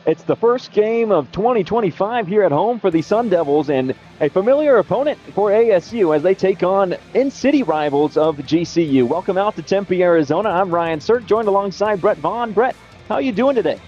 It's the first game of 2025 here at home for the Sun Devils and a familiar opponent for ASU as they take on in-city rivals of GCU. Welcome out to Tempe, Arizona. I'm Ryan Surt, joined alongside Brett Vaughn. Brett, how are you doing today?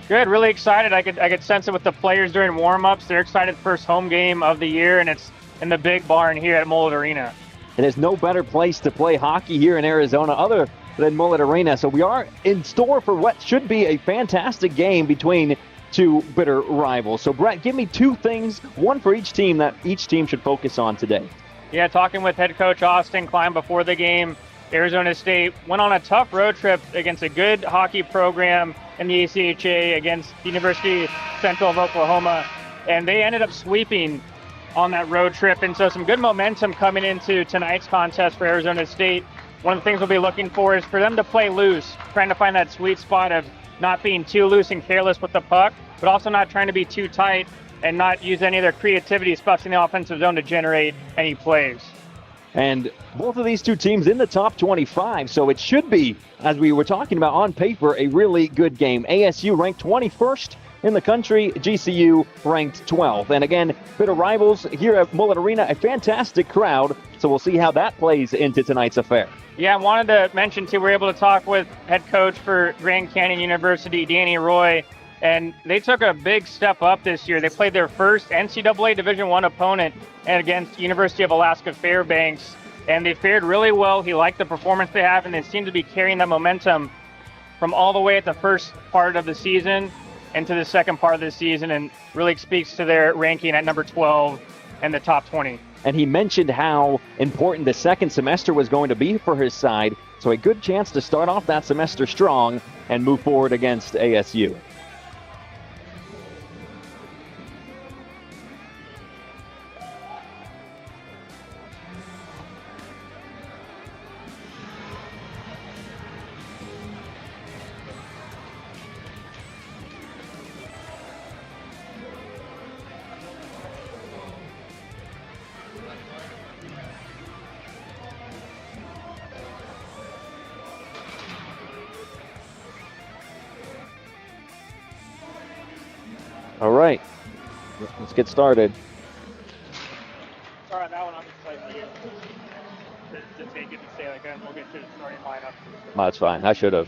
Good, really excited. I could sense it with the players during warm-ups. They're excited, first home game of the year, and it's in the big barn here at Mullet Arena. And there's no better place to play hockey here in Arizona other than Mullet Arena. So we are in store for what should be a fantastic game between two bitter rivals. So Brett, give me two things, one for each team that each team should focus on today. Yeah, talking with head coach Austin Klein before the game, Arizona State went on a tough road trip against a good hockey program in the ACHA against University Central of Oklahoma, and they ended up sweeping on that road trip. And so some good momentum coming into tonight's contest for Arizona State. One of the things we'll be looking for is for them to play loose, trying to find that sweet spot of not being too loose and careless with the puck, but also not trying to be too tight and not use any of their creativity, especially in the offensive zone, to generate any plays. And both of these two teams in the top 25, so it should be, as we were talking about on paper, a really good game. ASU ranked 21st in the country, GCU ranked 12th. And again, bitter rivals here at Mullet Arena, a fantastic crowd, so we'll see how that plays into tonight's affair. Yeah, I wanted to mention, too, we're able to talk with head coach for Grand Canyon University, Danny Roy, and they took a big step up this year. They played their first NCAA Division I opponent against University of Alaska Fairbanks, and they fared really well. He liked the performance they have, and they seem to be carrying that momentum from all the way at the first part of the season into the second part of the season, and really speaks to their ranking at number 12 in the top 20. And he mentioned how important the second semester was going to be for his side, so a good chance to start off that semester strong and move forward against ASU. All right, let's get started. Sorry, that one I'm excited for you to take it and say like that, and we'll get to the starting lineup. Oh, that's fine. I should have.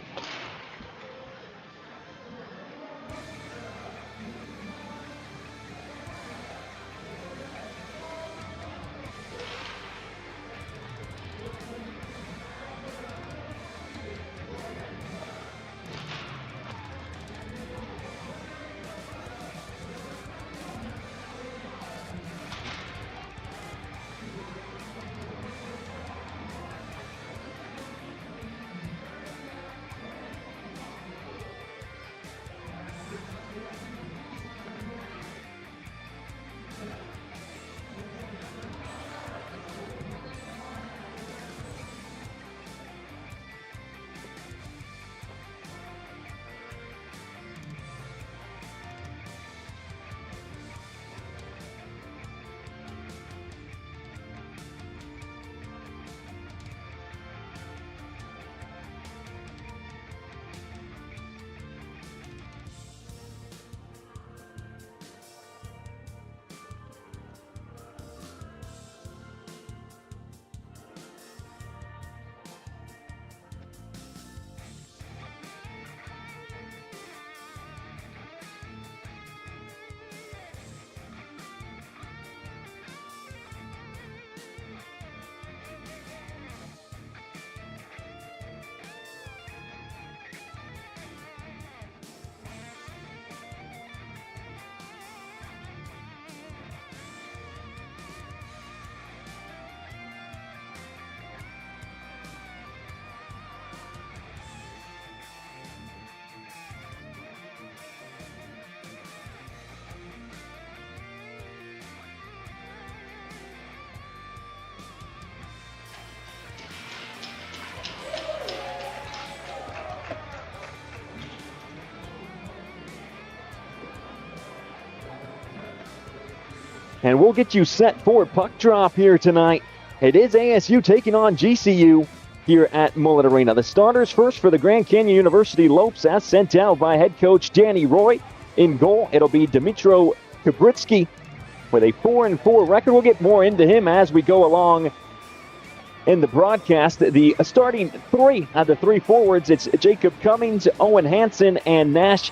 And we'll get you set for puck drop here tonight. It is ASU taking on GCU here at Mullet Arena. The starters first for the Grand Canyon University Lopes, as sent out by head coach Danny Roy. In goal, it'll be Dmitro Kubritsky with a 4-4 record. We'll get more into him as we go along in the broadcast. The starting three out of the three forwards, it's Jacob Cummings, Owen Hansen, and Nash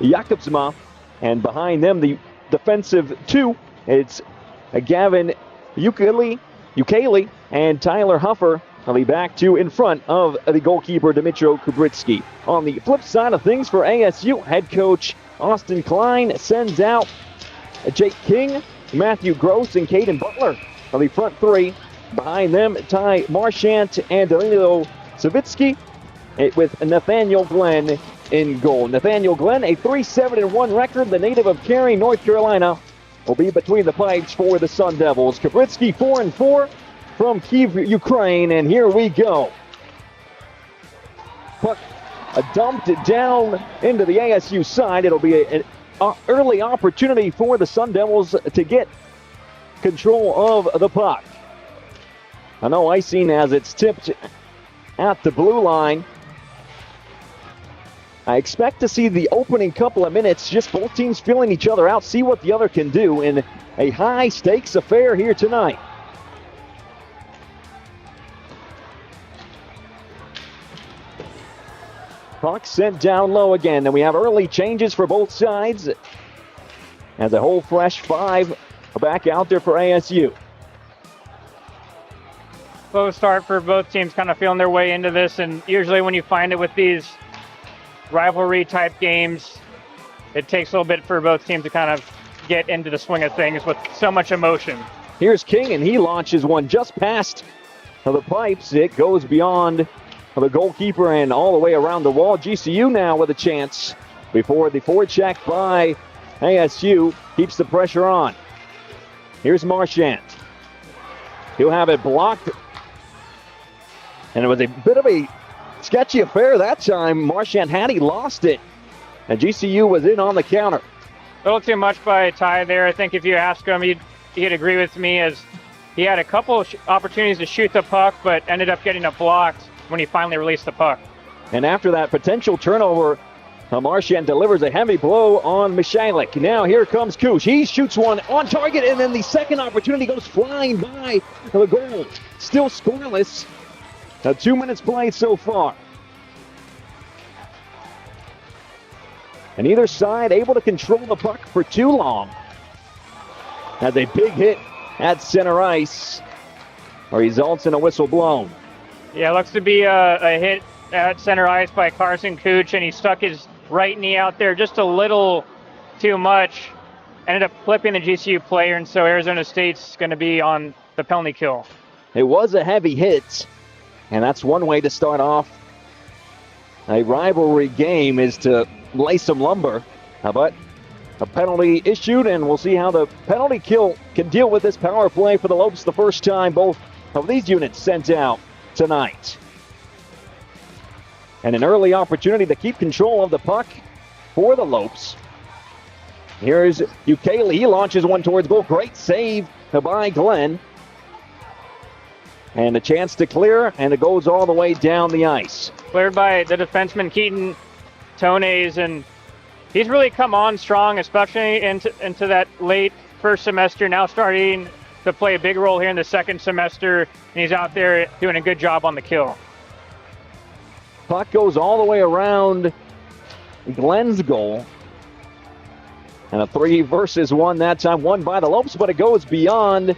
Jakobsma. And behind them, the defensive two, it's Gavin Ukele and Tyler Huffer. I'll be back to in front of the goalkeeper, Dmitro Kubritsky. On the flip side of things for ASU, head coach Austin Klein sends out Jake King, Matthew Gross, and Caden Butler on the front three. Behind them, Ty Marchant and Danilo Savitsky, with Nathaniel Glenn in goal. Nathaniel Glenn, a 3-7-1 record. The native of Cary, North Carolina, will be between the pipes for the Sun Devils. Kubritsky 4-4 from Kyiv, Ukraine, and here we go. Puck dumped down into the ASU side. It'll be an early opportunity for the Sun Devils to get control of the puck. No icing as it's tipped at the blue line. I expect to see the opening couple of minutes, just both teams feeling each other out, see what the other can do in a high-stakes affair here tonight. Puck sent down low again, and we have early changes for both sides as a whole fresh five back out there for ASU. Slow start for both teams, kind of feeling their way into this, and usually when you find it with these rivalry-type games, it takes a little bit for both teams to kind of get into the swing of things with so much emotion. Here's King, and he launches one just past the pipes. It goes beyond the goalkeeper and all the way around the wall. GCU now with a chance before the forecheck by ASU keeps the pressure on. Here's Marchant. He'll have it blocked. And it was a bit of a sketchy affair that time. Marchant had he lost it. And GCU was in on the counter. A little too much by Ty there. I think if you ask him, he'd agree with me, as he had a couple opportunities to shoot the puck, but ended up getting it blocked when he finally released the puck. And after that potential turnover, Marchant delivers a heavy blow on Michalik. Now here comes Kush. He shoots one on target, and then the second opportunity goes flying by the goal. Still scoreless. Now 2 minutes played so far. And either side able to control the puck for too long. Has a big hit at center ice, results in a whistle blown. Yeah, looks to be a hit at center ice by Carson Cooch, and he stuck his right knee out there just a little too much. Ended up flipping the GCU player, and so Arizona State's going to be on the penalty kill. It was a heavy hit, and that's one way to start off a rivalry game, is to lay some lumber. But a penalty issued, and we'll see how the penalty kill can deal with this power play for the Lopes. The first time both of these units sent out tonight. And an early opportunity to keep control of the puck for the Lopes. Here's Ukele. He launches one towards goal. Great save by Glenn. And a chance to clear, and it goes all the way down the ice. Cleared by the defenseman Keaton Tones, and he's really come on strong, especially into that late first semester. Now starting to play a big role here in the second semester, and he's out there doing a good job on the kill. Puck goes all the way around Glenn's goal. And a 3-versus-1 that time, won by the Lopes, but it goes beyond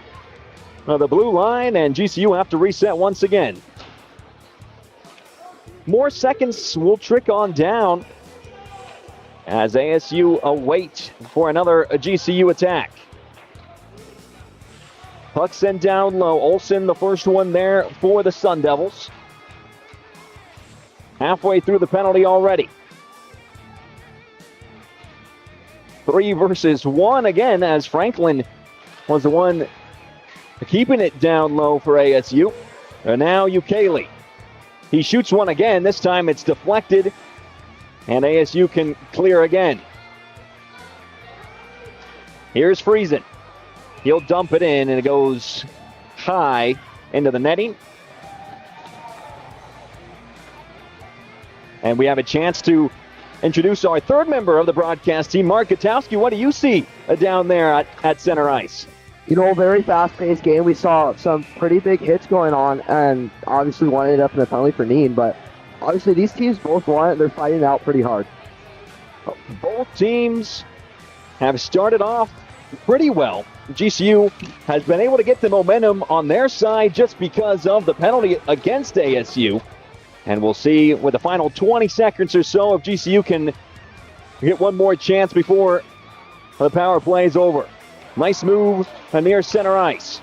the blue line, and GCU have to reset once again. More seconds will trick on down as ASU await for another GCU attack. Puck sent down low. Olsen, the first one there for the Sun Devils. Halfway through the penalty already. 3-versus-1 again, as Franklin was the one keeping it down low for ASU. And now Ukele. He shoots one again. This time it's deflected, and ASU can clear again. Here's Friesen. He'll dump it in, and it goes high into the netting. And we have a chance to introduce our third member of the broadcast team, Mark Gutowski. What do you see down there at center ice? Very fast-paced game. We saw some pretty big hits going on, and obviously one ended up in a penalty for Neen, but obviously these teams both won it. They're fighting it out pretty hard. Both teams have started off pretty well. GCU has been able to get the momentum on their side just because of the penalty against ASU. And we'll see with the final 20 seconds or so if GCU can get one more chance before the power play is over. Nice move near center ice.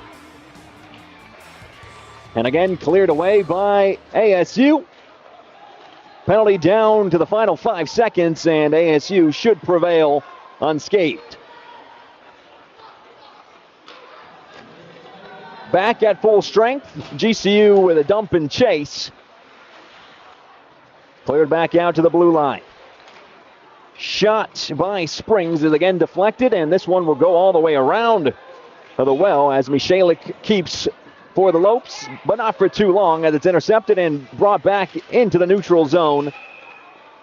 And again, cleared away by ASU. Penalty down to the final 5 seconds, and ASU should prevail unscathed. Back at full strength, GCU with a dump and chase. Cleared back out to the blue line. Shot by Springs is again deflected, and this one will go all the way around the well as Michalik keeps for the Lopes, but not for too long as it's intercepted and brought back into the neutral zone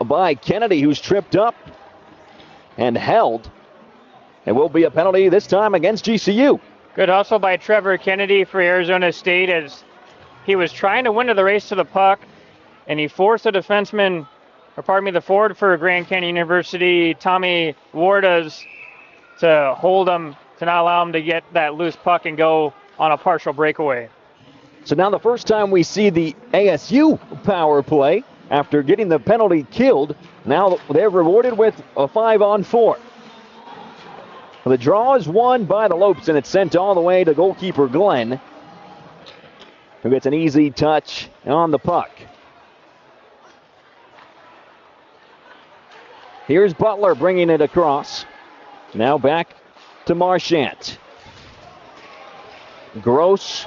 by Kennedy, who's tripped up and held. It will be a penalty this time against GCU. Good hustle by Trevor Kennedy for Arizona State as he was trying to win to the race to the puck, and he forced the forward for Grand Canyon University, Tommy Wardas, to hold him, to not allow him to get that loose puck and go on a partial breakaway. So now the first time we see the ASU power play after getting the penalty killed. Now they're rewarded with a 5-on-4. The draw is won by the Lopes, and it's sent all the way to goalkeeper Glenn, who gets an easy touch on the puck. Here's Butler bringing it across. Now back to Marchant. Gross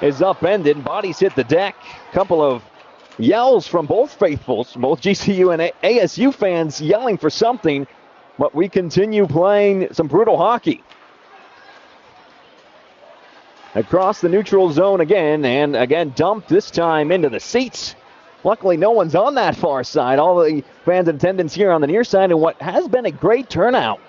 is upended. Bodies hit the deck. Couple of yells from both faithfuls, both GCU and ASU fans yelling for something, but we continue playing some brutal hockey. Across the neutral zone again, and again dumped this time into the seats. Luckily, no one's on that far side. All the fans in attendance here on the near side, and what has been a great turnout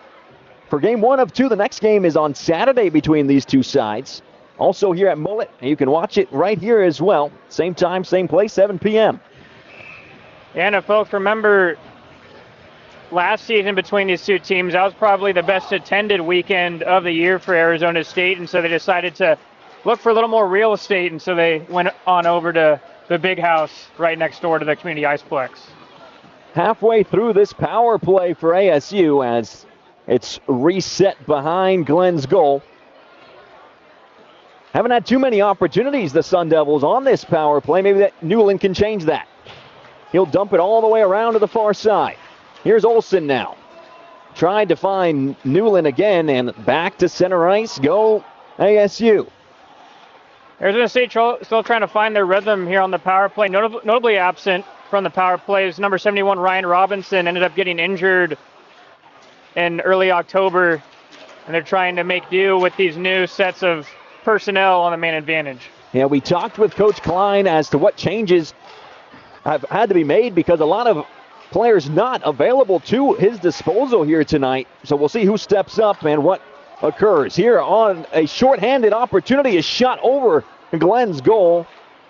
for game 1 of 2. The next game is on Saturday between these two sides. Also here at Mullet, and you can watch it right here as well. Same time, same place, 7 p.m. And if folks remember last season between these two teams, that was probably the best attended weekend of the year for Arizona State, and so they decided to look for a little more real estate, and so they went on over to the big house right next door to the community iceplex. Halfway through this power play for ASU as it's reset behind Glenn's goal. Haven't had too many opportunities, the Sun Devils, on this power play. Maybe that Newland can change that. He'll dump it all the way around to the far side. Here's Olsen now. Tried to find Newland again, and back to center ice. Go ASU. Arizona State still trying to find their rhythm here on the power play. Notably absent from the power play is number 71, Ryan Robinson, ended up getting injured in early October, and they're trying to make do with these new sets of personnel on the man advantage. Yeah, we talked with Coach Klein as to what changes have had to be made because a lot of players not available to his disposal here tonight. So we'll see who steps up and what occurs. Here on a shorthanded opportunity is shot over Glenn's goal.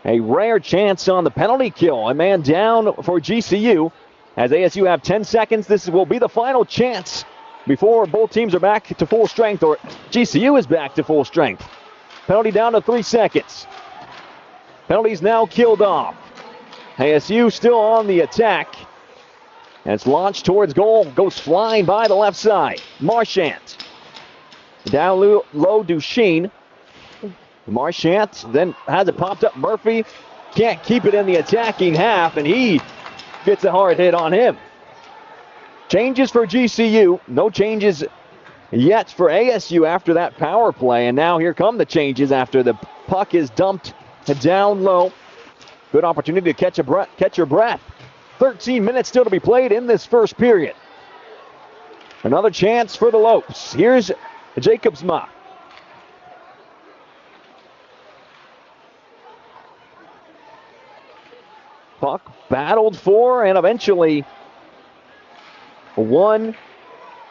A rare chance on the penalty kill. A man down for GCU. As ASU have 10 seconds, this will be the final chance before both teams are back to full strength, or GCU is back to full strength. Penalty down to 3 seconds. Penalty's now killed off. ASU still on the attack. And it's launched towards goal. Goes flying by the left side. Marchant. Down low, Duchesne. Marchant then has it popped up. Murphy can't keep it in the attacking half, and he gets a hard hit on him. Changes for GCU. No changes yet for ASU after that power play. And now here come the changes after the puck is dumped down low. Good opportunity to catch your breath. 13 minutes still to be played in this first period. Another chance for the Lopes. Here's Jacobsma. Puck battled for and eventually One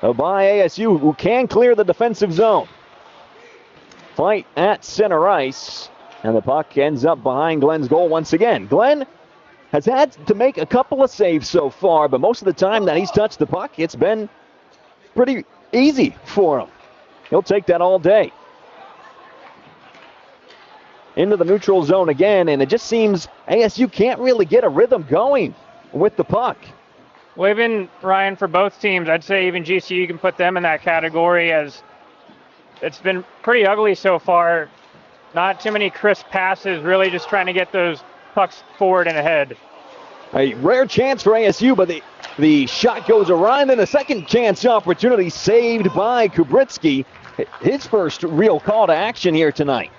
by ASU, who can clear the defensive zone. Fight at center ice, and the puck ends up behind Glenn's goal once again. Glenn has had to make a couple of saves so far, but most of the time that he's touched the puck, it's been pretty easy for him. He'll take that all day. Into the neutral zone again, and it just seems ASU can't really get a rhythm going with the puck. Well, even, Ryan, for both teams, I'd say even GCU can put them in that category, as it's been pretty ugly so far. Not too many crisp passes, really just trying to get those pucks forward and ahead. A rare chance for ASU, but the shot goes around, and a second chance opportunity saved by Kubritsky. His first real call to action here tonight.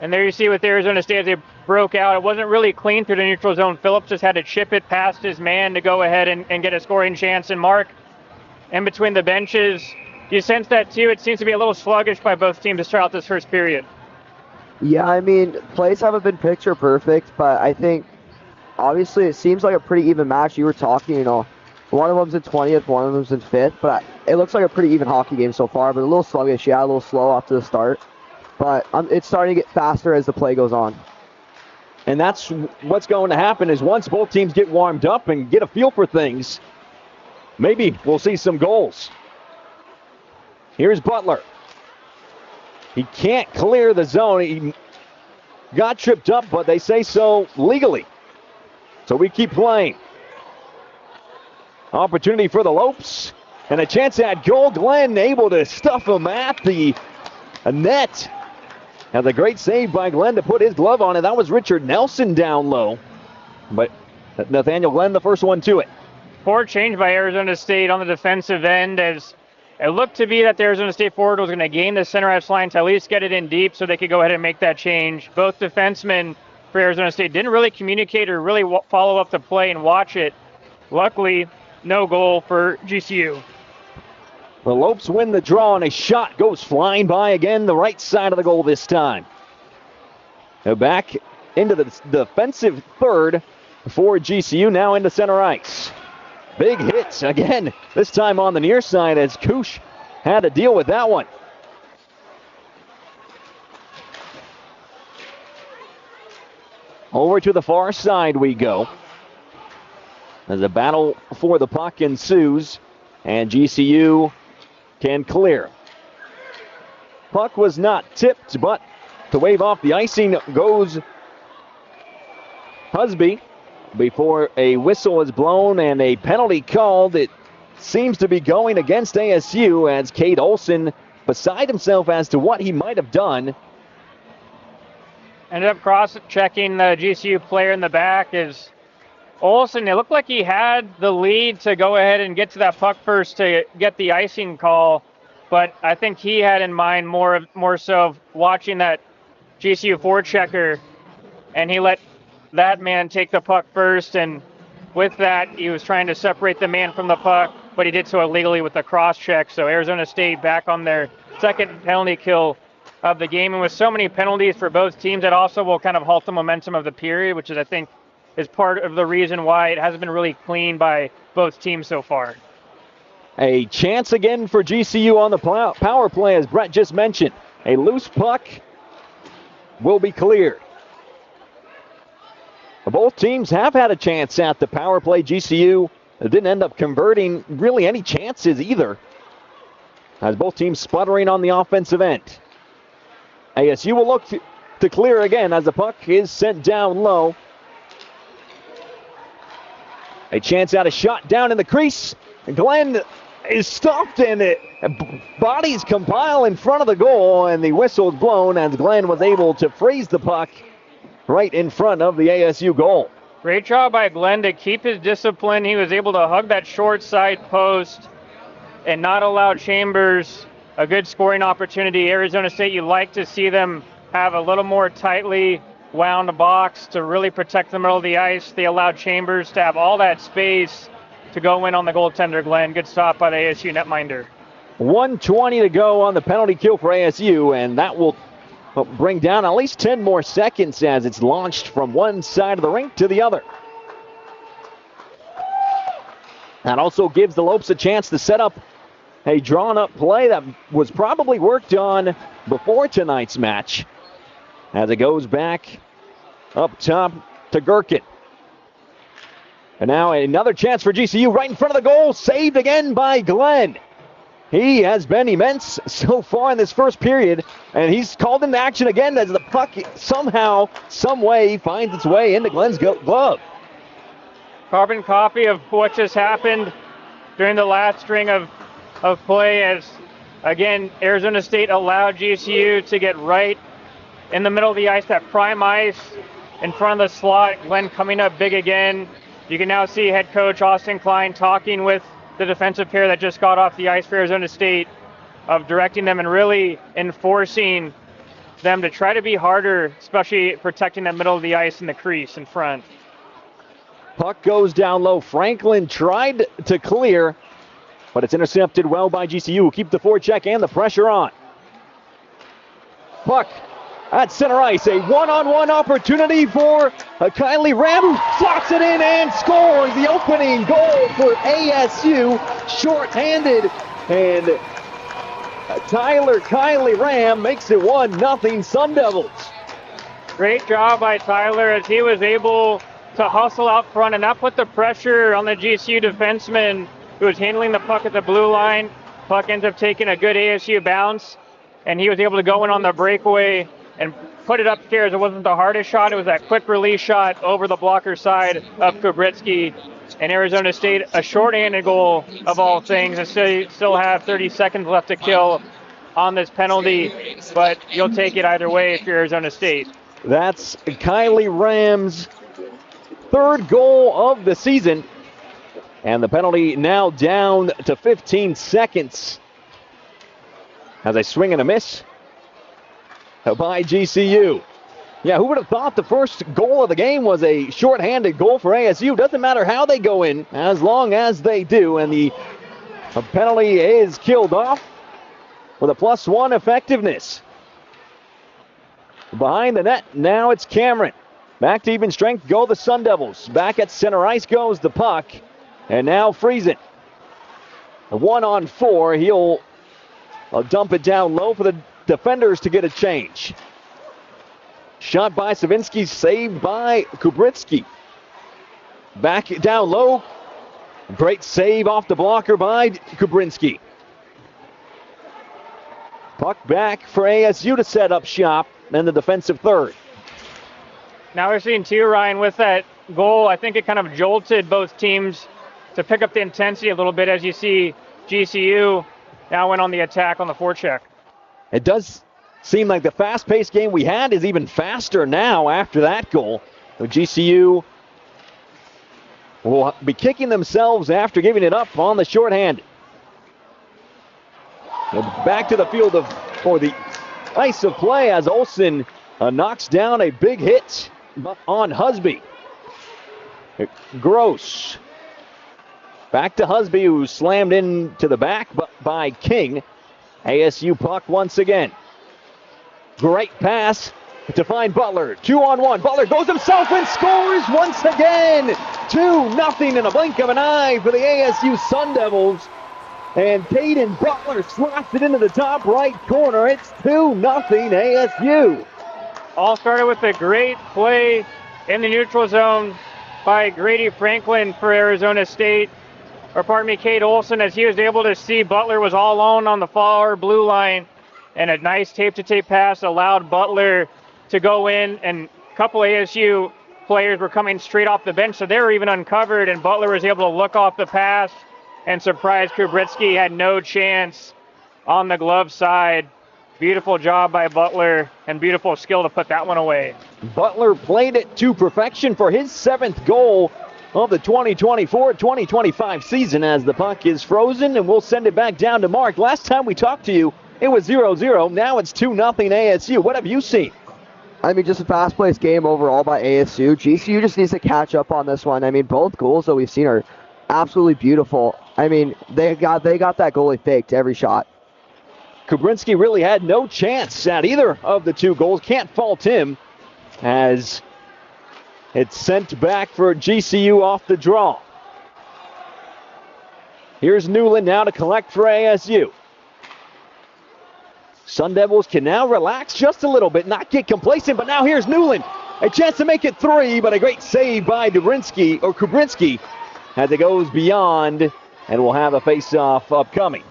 And there you see with Arizona State, as they broke out, it wasn't really clean through the neutral zone. Phillips just had to chip it past his man to go ahead and get a scoring chance. And Mark, in between the benches, you sense that too. It seems to be a little sluggish by both teams to start out this first period. Yeah, I mean, plays haven't been picture perfect, but I think obviously it seems like a pretty even match. You were talking, one of them's in 20th, one of them's in 5th, but it looks like a pretty even hockey game so far, but a little sluggish, yeah, a little slow off to the start. But it's starting to get faster as the play goes on. And that's what's going to happen is once both teams get warmed up and get a feel for things, maybe we'll see some goals. Here's Butler. He can't clear the zone. He got tripped up, but they say so legally. So we keep playing. Opportunity for the Lopes. And a chance at goal. Glenn able to stuff him at the net. Now the great save by Glenn to put his glove on it. That was Richard Nelson down low. But Nathaniel Glenn, the first one to it. Poor change by Arizona State on the defensive end, as it looked to be that the Arizona State forward was going to gain the center ice line to at least get it in deep so they could go ahead and make that change. Both defensemen for Arizona State didn't really communicate or really follow up the play and watch it. Luckily, no goal for GCU. The Lopes win the draw, and a shot goes flying by again, the right side of the goal this time. Now back into the defensive third for GCU, now into center ice. Big hits again, this time on the near side as Koosh had to deal with that one. Over to the far side we go. As a battle for the puck ensues, and GCU can clear. Puck was not tipped, but to wave off the icing goes Husby before a whistle is blown and a penalty called. It seems to be going against ASU as Cade Olson beside himself as to what he might have done. Ended up cross-checking the GCU player in the back as Olson, it looked like he had the lead to go ahead and get to that puck first to get the icing call, but I think he had in mind more so of watching that GCU forechecker, and he let that man take the puck first, and with that, he was trying to separate the man from the puck, but he did so illegally with the cross-check, so Arizona State back on their second penalty kill of the game, and with so many penalties for both teams, that also will kind of halt the momentum of the period, which is, I think, is part of the reason why it hasn't been really clean by both teams so far. A chance again for GCU on the power play, as Brett just mentioned. A loose puck will be cleared. Both teams have had a chance at the power play. GCU didn't end up converting really any chances either, as both teams sputtering on the offensive end. ASU will look to clear again as the puck is sent down low. A chance at a shot down in the crease. Glenn is stopped and bodies compile in front of the goal, and the whistle is blown as Glenn was able to freeze the puck right in front of the ASU goal. Great job by Glenn to keep his discipline. He was able to hug that short side post and not allow Chambers a good scoring opportunity. Arizona State, you like to see them have a little more tightly wound box to really protect the middle of the ice. They allowed Chambers to have all that space to go in on the goaltender, Glenn. Good stop by the ASU netminder. 1:20 to go on the penalty kill for ASU, and that will bring down at least 10 more seconds as it's launched from one side of the rink to the other. That also gives the Lopes a chance to set up a drawn-up play that was probably worked on before tonight's match. As it goes back up top to Gherkin. And now another chance for GCU right in front of the goal. Saved again by Glenn. He has been immense so far in this first period, and he's called into action again as the puck somehow, some way finds its way into Glenn's glove. Carbon copy of what just happened during the last string of play as, again, Arizona State allowed GCU to get right in the middle of the ice, that prime ice in front of the slot. Glenn coming up big again. You can now see head coach Austin Klein talking with the defensive pair that just got off the ice for Arizona State, of directing them and really enforcing them to try to be harder, especially protecting that middle of the ice and the crease in front. Puck goes down low. Franklin tried to clear, but it's intercepted well by GCU. Keep the forecheck and the pressure on. Puck at center ice, a one-on-one opportunity for Kylie Ram, who slots it in and scores the opening goal for ASU, short-handed, and Kylie Ram makes it 1-0 Sun Devils. Great job by Tyler as he was able to hustle out front and not put the pressure on the GCU defenseman who was handling the puck at the blue line. Puck ends up taking a good ASU bounce, and he was able to go in on the breakaway and put it upstairs. It wasn't the hardest shot. It was that quick release shot over the blocker side of Kubritsky. And Arizona State, a short-handed goal of all things. They still have 30 seconds left to kill on this penalty, but you'll take it either way if you're Arizona State. That's Kylie Ram's third goal of the season. And the penalty now down to 15 seconds. As a swing and a miss by GCU. Yeah, who would have thought the first goal of the game was a shorthanded goal for ASU? Doesn't matter how they go in, as long as they do. And the penalty is killed off with a +1 effectiveness. Behind the net, now it's Cameron. Back to even strength go the Sun Devils. Back at center ice goes the puck. And now Friesen. A 1-on-4. He'll dump it down low for the defenders to get a change. Shot by Savinsky, saved by Kubritsky. Back down low. Great save off the blocker by Kubritsky. Puck back for ASU to set up shop and the defensive third. Now we're seeing too, Ryan, with that goal, I think it kind of jolted both teams to pick up the intensity a little bit as you see GCU now went on the attack on the forecheck. It does seem like the fast-paced game we had is even faster now after that goal. GCU will be kicking themselves after giving it up on the shorthand. Back to the field for the ice of play as Olsen knocks down a big hit on Husby. Gross. Back to Husby, who slammed into the back by King. ASU puck once again. Great pass to find Butler. 2-on-1. Butler goes himself and scores once again. 2-0 in a blink of an eye for the ASU Sun Devils. And Caden Butler slots it into the top right corner. It's 2-0 ASU. All started with a great play in the neutral zone by Grady Franklin for Arizona State. Cade Olsen, as he was able to see Butler was all alone on the far blue line. And a nice tape-to-tape pass allowed Butler to go in. And a couple ASU players were coming straight off the bench, so they were even uncovered. And Butler was able to look off the pass and surprise Kubritsky. Had no chance on the glove side. Beautiful job by Butler and beautiful skill to put that one away. Butler played it to perfection for his 7th goal of the 2024-2025 season as the puck is frozen, and we'll send it back down to Mark. Last time we talked to you, it was 0-0. Now it's 2-0 ASU. What have you seen? I mean, just a fast-paced game overall by ASU. GCU just needs to catch up on this one. I mean, both goals that we've seen are absolutely beautiful. I mean, they got that goalie faked every shot. Kubrinsky really had no chance at either of the two goals. Can't fault him as it's sent back for GCU off the draw. Here's Newland now to collect for ASU. Sun Devils can now relax just a little bit, not get complacent, but now here's Newland. A chance to make it 3, but a great save by Kubrinsky as it goes beyond, and we'll have a face-off upcoming.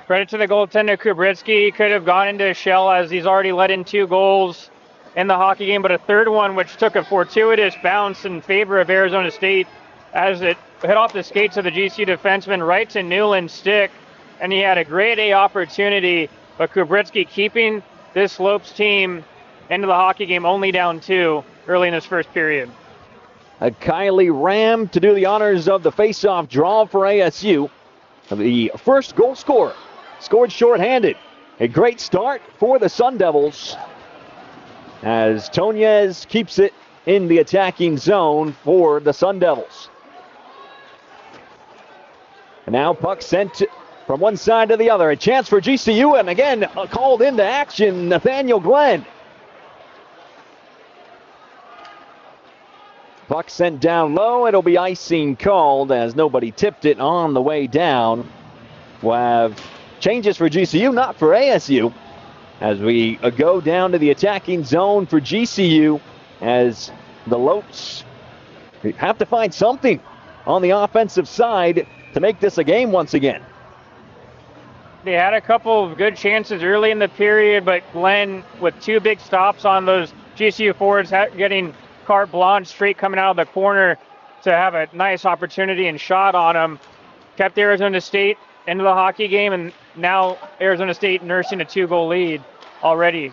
Credit to the goaltender Kubrinsky. Could have gone into a shell as he's already let in 2 goals in the hockey game, but a third one which took a fortuitous bounce in favor of Arizona State as it hit off the skates of the GCU defenseman right to Newland's stick, and he had a grade A opportunity, but Kubrinsky keeping this Lopes team into the hockey game only down 2 early in this first period. Kylie Ram to do the honors of the face-off draw for ASU. The first goal scorer, scored shorthanded. A great start for the Sun Devils as Tonez keeps it in the attacking zone for the Sun Devils. And now puck sent from one side to the other. A chance for GCU, and again called into action, Nathaniel Glenn. Puck sent down low. It'll be icing called as nobody tipped it on the way down. We'll have changes for GCU, not for ASU, as we go down to the attacking zone for GCU as the Lopes have to find something on the offensive side to make this a game once again. They had a couple of good chances early in the period, but Glenn with 2 big stops on those GCU forwards getting carte blanche straight coming out of the corner to have a nice opportunity and shot on him. Kept Arizona State into the hockey game, and now Arizona State nursing a 2-goal lead already.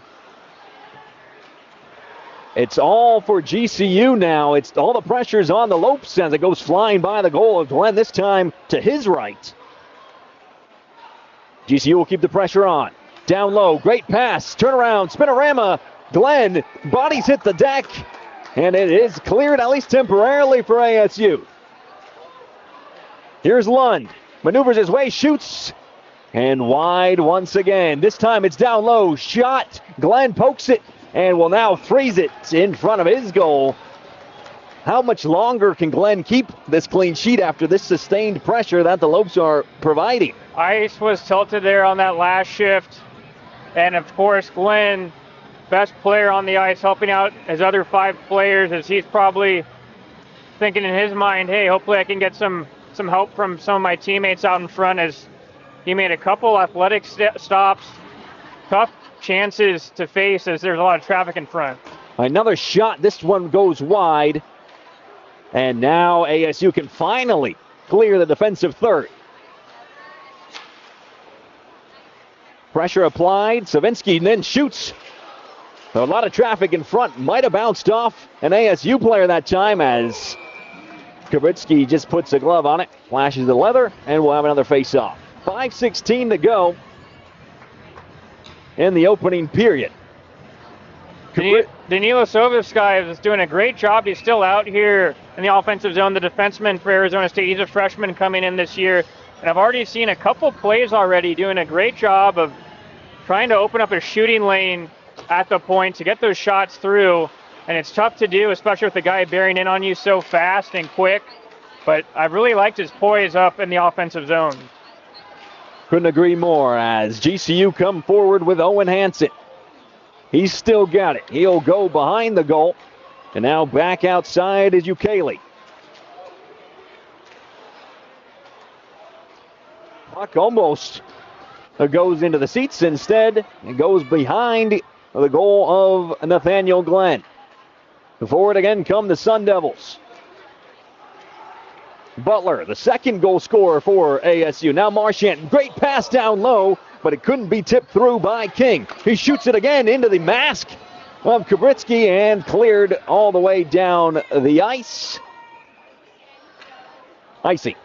It's all for GCU now. It's all the pressure's on the Lopes as it goes flying by the goal of Glenn, this time to his right. GCU will keep the pressure on. Down low, great pass, turnaround, spinorama. Glenn, bodies hit the deck, and it is cleared at least temporarily for ASU. Here's Lund, maneuvers his way, shoots, and wide once again. This time it's down low, shot. Glenn pokes it and will now freeze it in front of his goal. How much longer can Glenn keep this clean sheet after this sustained pressure that the Lopes are providing? Ice was tilted there on that last shift, and of course Glenn, best player on the ice, helping out his other 5 players, as he's probably thinking in his mind, hey, hopefully I can get some help from some of my teammates out in front, as he made a couple athletic stops. Tough chances to face as there's a lot of traffic in front. Another shot. This one goes wide. And now ASU can finally clear the defensive third. Pressure applied. Savinsky then shoots. A lot of traffic in front. Might have bounced off an ASU player that time as Kubrinsky just puts a glove on it, flashes the leather, and we'll have another face-off. 5:16 to go in the opening period. Danilo Sovsky is doing a great job. He's still out here in the offensive zone, the defenseman for Arizona State. He's a freshman coming in this year, and I've already seen a couple plays already doing a great job of trying to open up a shooting lane at the point to get those shots through, and it's tough to do, especially with the guy bearing in on you so fast and quick, but I really liked his poise up in the offensive zone. Couldn't agree more as GCU come forward with Owen Hansen. He's still got it. He'll go behind the goal. And now back outside is Ukele. Puck almost goes into the seats. Instead, it goes behind the goal of Nathaniel Glenn. Forward again come the Sun Devils. Butler, the second goal scorer for ASU. Now Marchand, great pass down low, but it couldn't be tipped through by King. He shoots it again into the mask of Kubrinsky and cleared all the way down the ice. Icing.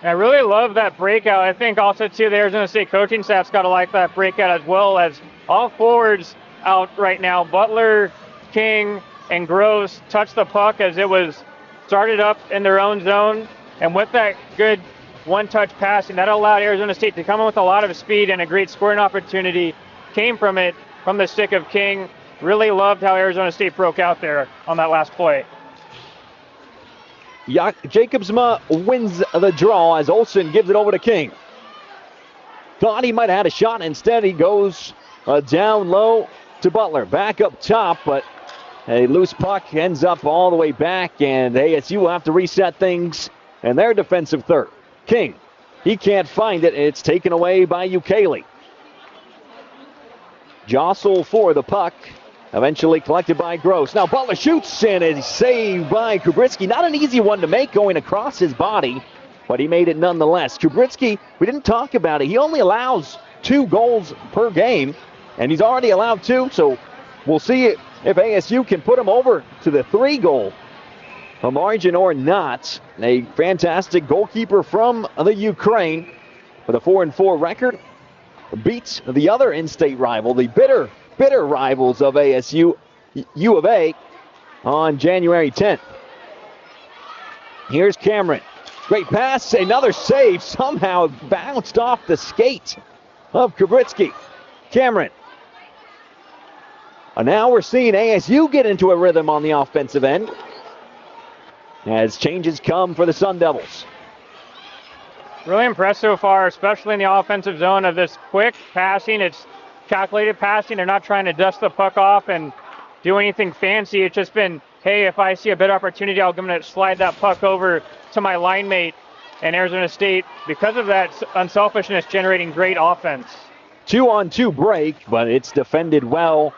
I really love that breakout. I think also, too, the Arizona State coaching staff's got to like that breakout as well, as all forwards out right now. Butler, King, and Gross touched the puck as it was started up in their own zone, and with that good one-touch passing, that allowed Arizona State to come in with a lot of speed, and a great scoring opportunity came from it, from the stick of King. Really loved how Arizona State broke out there on that last play. Jacobsma wins the draw as Olsen gives it over to King. Thought he might have had a shot. Instead, he goes down low to Butler. Back up top, but a loose puck ends up all the way back, and ASU will have to reset things in their defensive third. King, he can't find it. It's taken away by Ukele. Jostle for the puck. Eventually collected by Gross. Now Butler shoots, and it's saved by Kubritsky. Not an easy one to make going across his body, but he made it nonetheless. Kubritsky, we didn't talk about it. He only allows 2 goals per game, and he's already allowed 2, so we'll see if ASU can put him over to the 3-goal margin or not. A fantastic goalkeeper from the Ukraine with a 4-4 record. Beats the other in-state rival, the bitter rivals of ASU, U of A, on January 10th. Here's Cameron. Great pass, another save, somehow bounced off the skate of Kubritsky. Cameron. And now we're seeing ASU get into a rhythm on the offensive end as changes come for the Sun Devils. Really impressed so far, especially in the offensive zone, of this quick passing. It's calculated passing. They're not trying to dust the puck off and do anything fancy. It's just been, hey, if I see a better opportunity, I'm going to slide that puck over to my line mate. And Arizona State, because of that unselfishness, generating great offense. 2-on-2 break, but it's defended well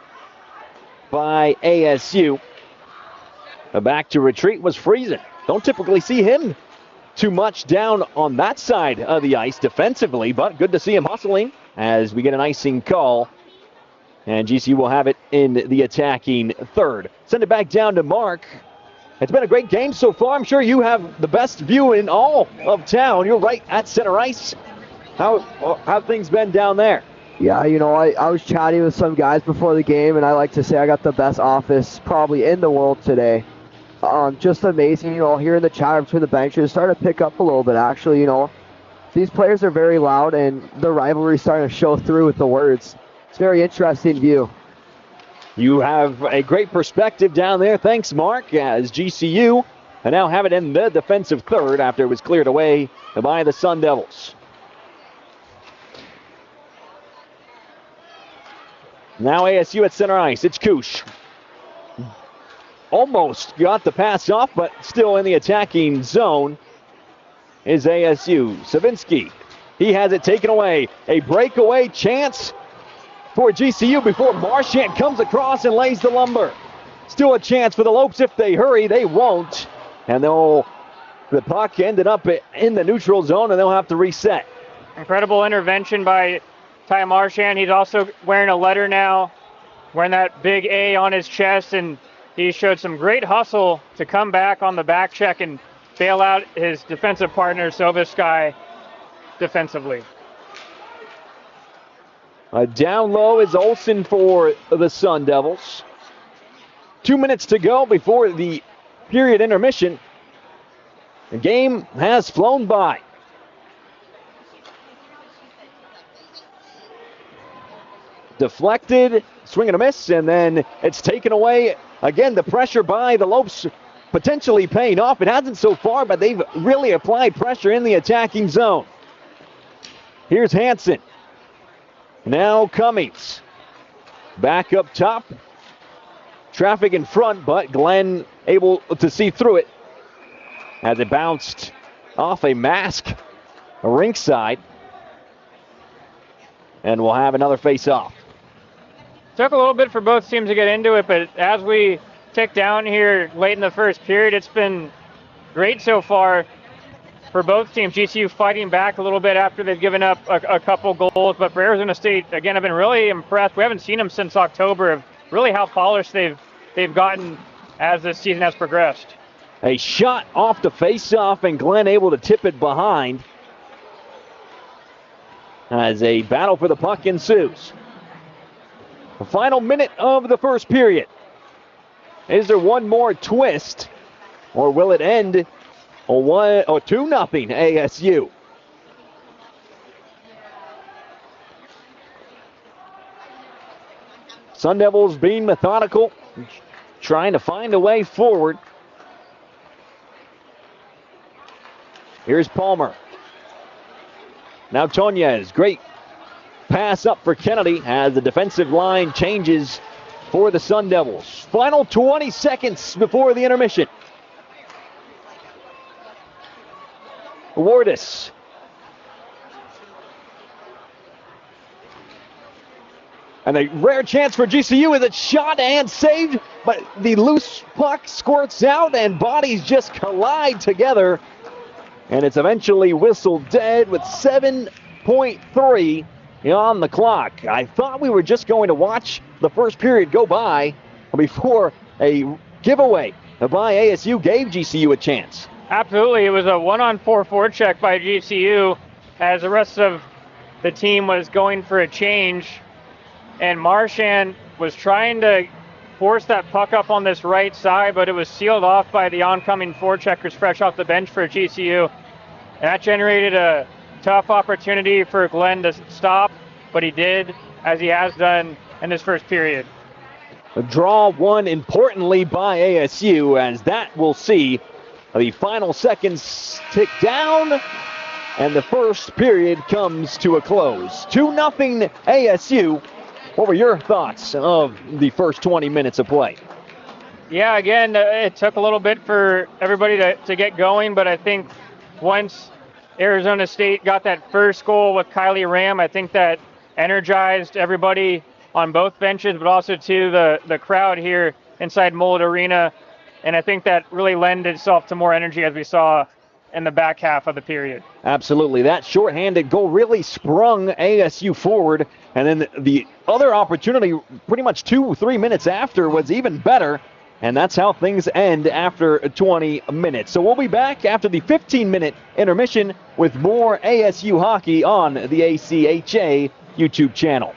by ASU. The back to retreat was Friesen. Don't typically see him too much down on that side of the ice defensively, but good to see him hustling as we get an icing call. And GCU will have it in the attacking third. Send it back down to Mark. It's been a great game so far. I'm sure you have the best view in all of town. You're right at center ice. How have things been down there? Yeah, I was chatting with some guys before the game, and I like to say I got the best office probably in the world today. Just amazing, hearing the chatter between the benches starting to pick up a little bit, actually. These players are very loud, and the rivalry starting to show through with the words. It's a very interesting view. You have a great perspective down there. Thanks, Mark, as GCU and now have it in the defensive third after it was cleared away by the Sun Devils. Now ASU at center ice. It's Kush. Almost got the pass off, but still in the attacking zone is ASU. Savinsky, he has it taken away. A breakaway chance for GCU before Marchand comes across and lays the lumber. Still a chance for the Lopes if they hurry. They won't. And the puck ended up in the neutral zone, and they'll have to reset. Incredible intervention by Ty Marchand. He's also wearing a letter now, wearing that big A on his chest, and he showed some great hustle to come back on the back check and bail out his defensive partner, Sovisky, defensively. Down low is Olsen for the Sun Devils. 2 minutes to go before the period intermission. The game has flown by. Deflected, swing and a miss, and then it's taken away. Again, the pressure by the Lopes potentially paying off. It hasn't so far, but they've really applied pressure in the attacking zone. Here's Hansen. Now Cummings. Back up top. Traffic in front, but Glenn able to see through it as it bounced off a mask rinkside. And we'll have another face-off. Took a little bit for both teams to get into it, but as we tick down here late in the first period, it's been great so far for both teams. GCU fighting back a little bit after they've given up a couple goals, but for Arizona State, again, I've been really impressed. We haven't seen them since October of really how polished they've gotten as this season has progressed. A shot off the face-off, and Glenn able to tip it behind as a battle for the puck ensues. The final minute of the first period. Is there one more twist, or will it end a 2-0 ASU? Sun Devils being methodical, trying to find a way forward. Here's Palmer. Now Tonez, great pass up for Kennedy as the defensive line changes for the Sun Devils. Final 20 seconds before the intermission. Wardis. And a rare chance for GCU is a shot and saved, but the loose puck squirts out and bodies just collide together. And it's eventually whistled dead with 7.3 on the clock. I thought we were just going to watch the first period go by before a giveaway by ASU gave GCU a chance. Absolutely. It was a 1-on-4 forecheck by GCU as the rest of the team was going for a change. And Marchand was trying to force that puck up on this right side, but it was sealed off by the oncoming forecheckers fresh off the bench for GCU. And that generated a tough opportunity for Glenn to stop, but he did, as he has done in this first period. A draw won importantly by ASU, as that will see the final seconds tick down, and the first period comes to a close. 2-0 ASU. What were your thoughts of the first 20 minutes of play? Yeah, again, it took a little bit for everybody to get going, but I think once Arizona State got that first goal with Kylie Ram, I think that energized everybody on both benches, but also to the crowd here inside Mullet Arena. And I think that really lent itself to more energy as we saw in the back half of the period. Absolutely. That shorthanded goal really sprung ASU forward. And then the other opportunity pretty much 2-3 minutes after was even better. And that's how things end after 20 minutes. So we'll be back after the 15-minute intermission with more ASU hockey on the ACHA YouTube channel.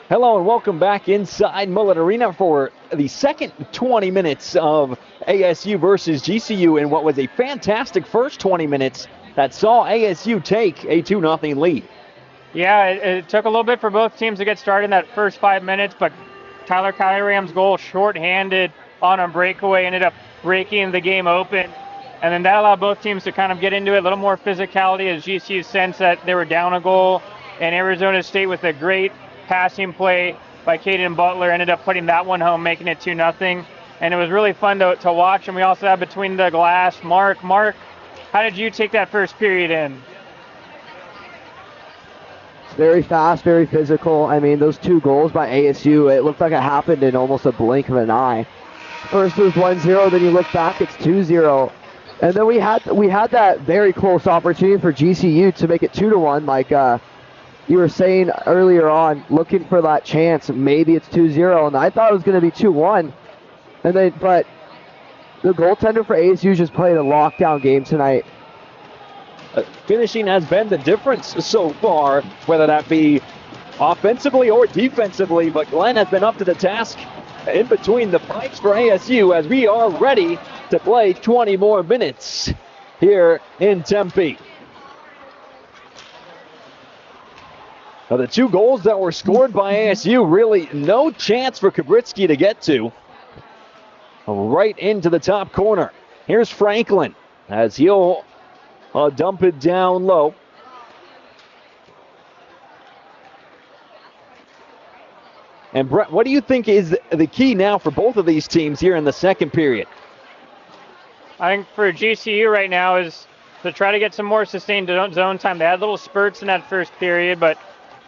Hello and welcome back inside Mullet Arena for the second 20 minutes of ASU versus GCU in what was a fantastic first 20 minutes that saw ASU take a 2-0 lead. Yeah, it took a little bit for both teams to get started in that first 5 minutes, but Tyler Kyram's goal, shorthanded on a breakaway, ended up breaking the game open. And then that allowed both teams to kind of get into it, a little more physicality as GCU sensed that they were down a goal. And Arizona State, with a great passing play by Caden Butler, ended up putting that one home, making it 2-0. And it was really fun to watch. And we also had between the glass, Mark, how did you take that first period in? Very fast, very physical. I mean, those 2 goals by ASU, it looked like it happened in almost a blink of an eye. First it was 1-0, then you look back, it's 2-0. And then we had that very close opportunity for GCU to make it 2-1, like you were saying earlier on, looking for that chance. Maybe it's 2-0, and I thought it was going to be 2-1. But the goaltender for ASU just played a lockdown game tonight. Finishing has been the difference so far, whether that be offensively or defensively, but Glenn has been up to the task in between the pipes for ASU as we are ready to play 20 more minutes here in Tempe. Now the 2 goals that were scored by ASU, really no chance for Kubritsky to get to. Right into the top corner. Here's Franklin as he'll dump it down low. And Brett, what do you think is the key now for both of these teams here in the second period? I think for GCU right now is to try to get some more sustained zone time. They had little spurts in that first period, but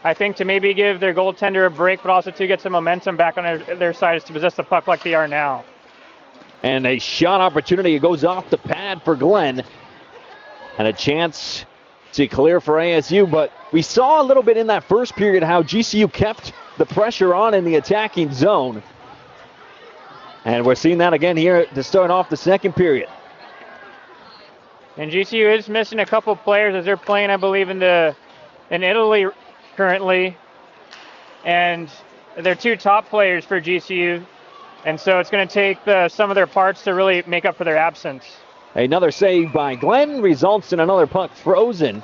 I think to maybe give their goaltender a break, but also to get some momentum back on their side is to possess the puck like they are now. And a shot opportunity. It goes off the pad for Glenn. And a chance to clear for ASU, but we saw a little bit in that first period how GCU kept the pressure on in the attacking zone. And we're seeing that again here to start off the second period. And GCU is missing a couple players as they're playing, I believe, in Italy currently. And they're 2 top players for GCU. And so it's going to take some of their parts to really make up for their absence. Another save by Glenn results in another puck frozen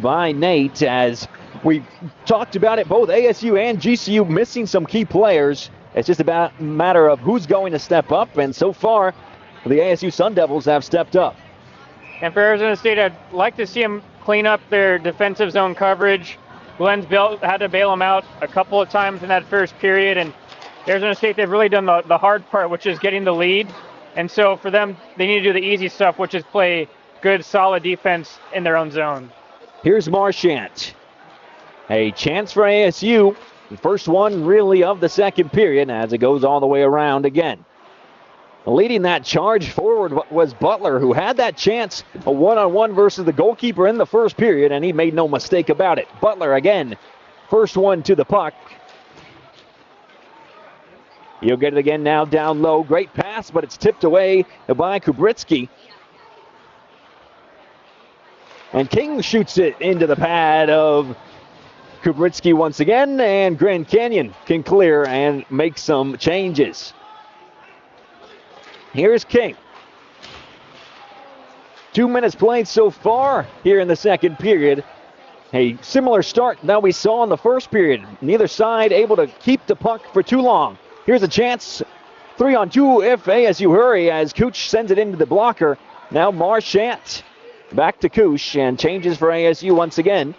by Nate. As we talked about it, both ASU and GCU missing some key players. It's just about a matter of who's going to step up, and so far the ASU Sun Devils have stepped up. And for Arizona State, I'd like to see them clean up their defensive zone coverage. Glenn's had to bail them out a couple of times in that first period, and Arizona State, they've really done the hard part, which is getting the lead. And so for them, they need to do the easy stuff, which is play good, solid defense in their own zone. Here's Marchant. A chance for ASU. The first one really of the second period as it goes all the way around again. Leading that charge forward was Butler, who had that chance, a one-on-one versus the goalkeeper in the first period, and he made no mistake about it. Butler again, first one to the puck. He'll get it again now down low. Great pass, but it's tipped away by Kubritsky. And King shoots it into the pad of Kubritsky once again, and Grand Canyon can clear and make some changes. Here's King. 2 minutes played so far here in the second period. A similar start that we saw in the first period. Neither side able to keep the puck for too long. Here's a chance, 3-on-2 if ASU hurry as Cooch sends it into the blocker. Now Marchant back to Cooch and changes for ASU once again.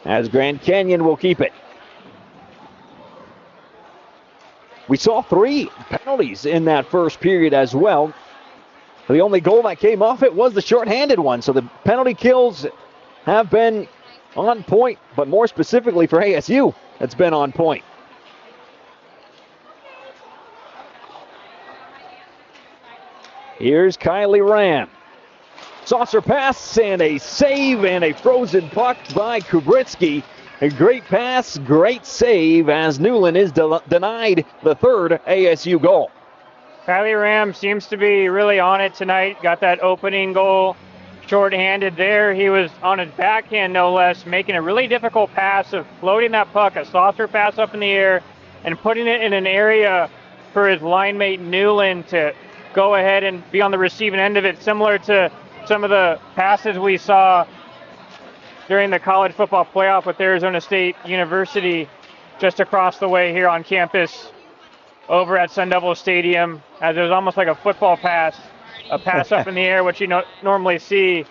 As Grand Canyon will keep it. We saw 3 penalties in that first period as well. The only goal that came off it was the shorthanded one, so the penalty kills have been on point, but more specifically for ASU, it's been on point. Here's Kylie Ram. Saucer pass and a save and a frozen puck by Kubritsky. A great pass, great save as Newland is denied the third ASU goal. Kylie Ram seems to be really on it tonight. Got that opening goal short-handed there. He was on his backhand, no less, making a really difficult pass of floating that puck, a saucer pass up in the air, and putting it in an area for his line mate Newland to go ahead and be on the receiving end of it, similar to some of the passes we saw during the college football playoff with Arizona State University just across the way here on campus over at Sun Devil Stadium, as it was almost like a football pass, a pass up in the air, which you normally see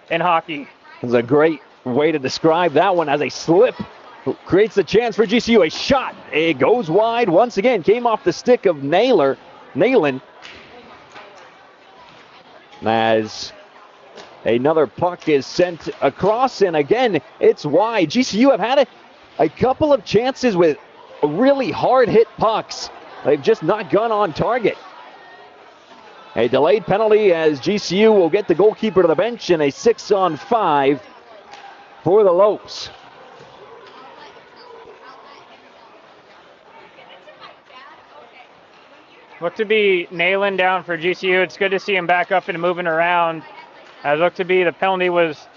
in hockey. It's a great way to describe that one, as a slip creates the chance for GCU. A shot, it goes wide once again, came off the stick of Nayland, as another puck is sent across, and again it's wide. GCU have had a couple of chances with really hard hit pucks. They've just not gone on target. A delayed penalty as GCU will get the goalkeeper to the bench, and a 6-on-5 for the Lopes. Look to be nailing down for GCU. It's good to see him back up and moving around. As looked to be the penalty was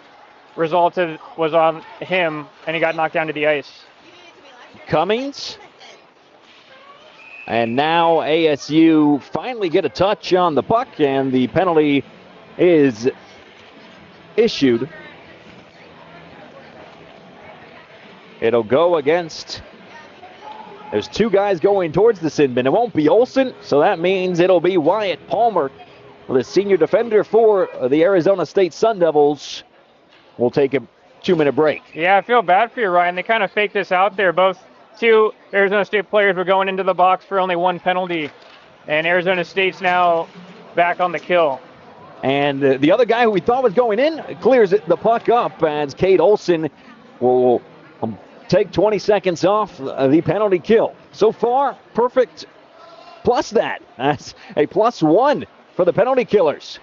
on him, and he got knocked down to the ice. Cummings. And now ASU finally get a touch on the puck, and the penalty is issued. It'll go against, there's two guys going towards the sin bin. It won't be Olsen, so that means it'll be Wyatt Palmer, the senior defender for the Arizona State Sun Devils. We'll take a 2-minute break. Yeah, I feel bad for you, Ryan. They kind of faked this out there. Both two Arizona State players were going into the box for only one penalty, and Arizona State's now back on the kill. And the other guy who we thought was going in clears the puck up, as Cade Olsen will take 20 seconds off the penalty kill. So far, perfect plus that. That's a +1 for the penalty killers.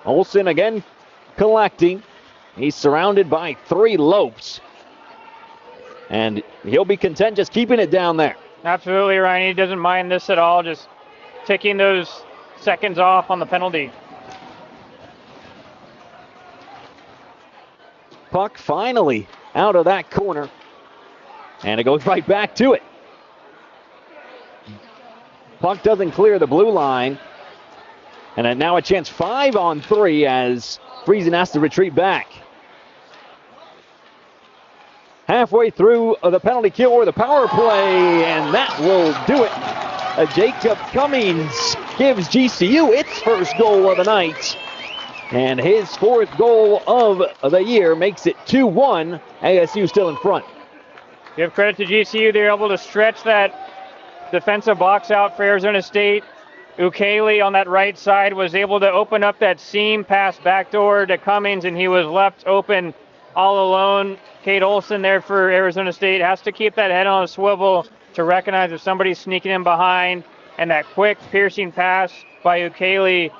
Olsen again collecting. He's surrounded by 3 Lopes, and he'll be content just keeping it down there. Absolutely, Ryan. He doesn't mind this at all, just taking those seconds off on the penalty. Puck finally out of that corner, and it goes right back to it. Puck doesn't clear the blue line, and now a chance 5-on-3 as Friesen has to retreat back. Halfway through the penalty kill or the power play, and that will do it. Jacob Cummings gives GCU its first goal of the night, and his 4th goal of the year makes it 2-1. ASU still in front. Give credit to GCU. They were able to stretch that defensive box out for Arizona State. Ukele on that right side was able to open up that seam pass backdoor to Cummings, and he was left open all alone. Cade Olsen there for Arizona State has to keep that head on a swivel to recognize if somebody's sneaking in behind, and that quick piercing pass by Ukele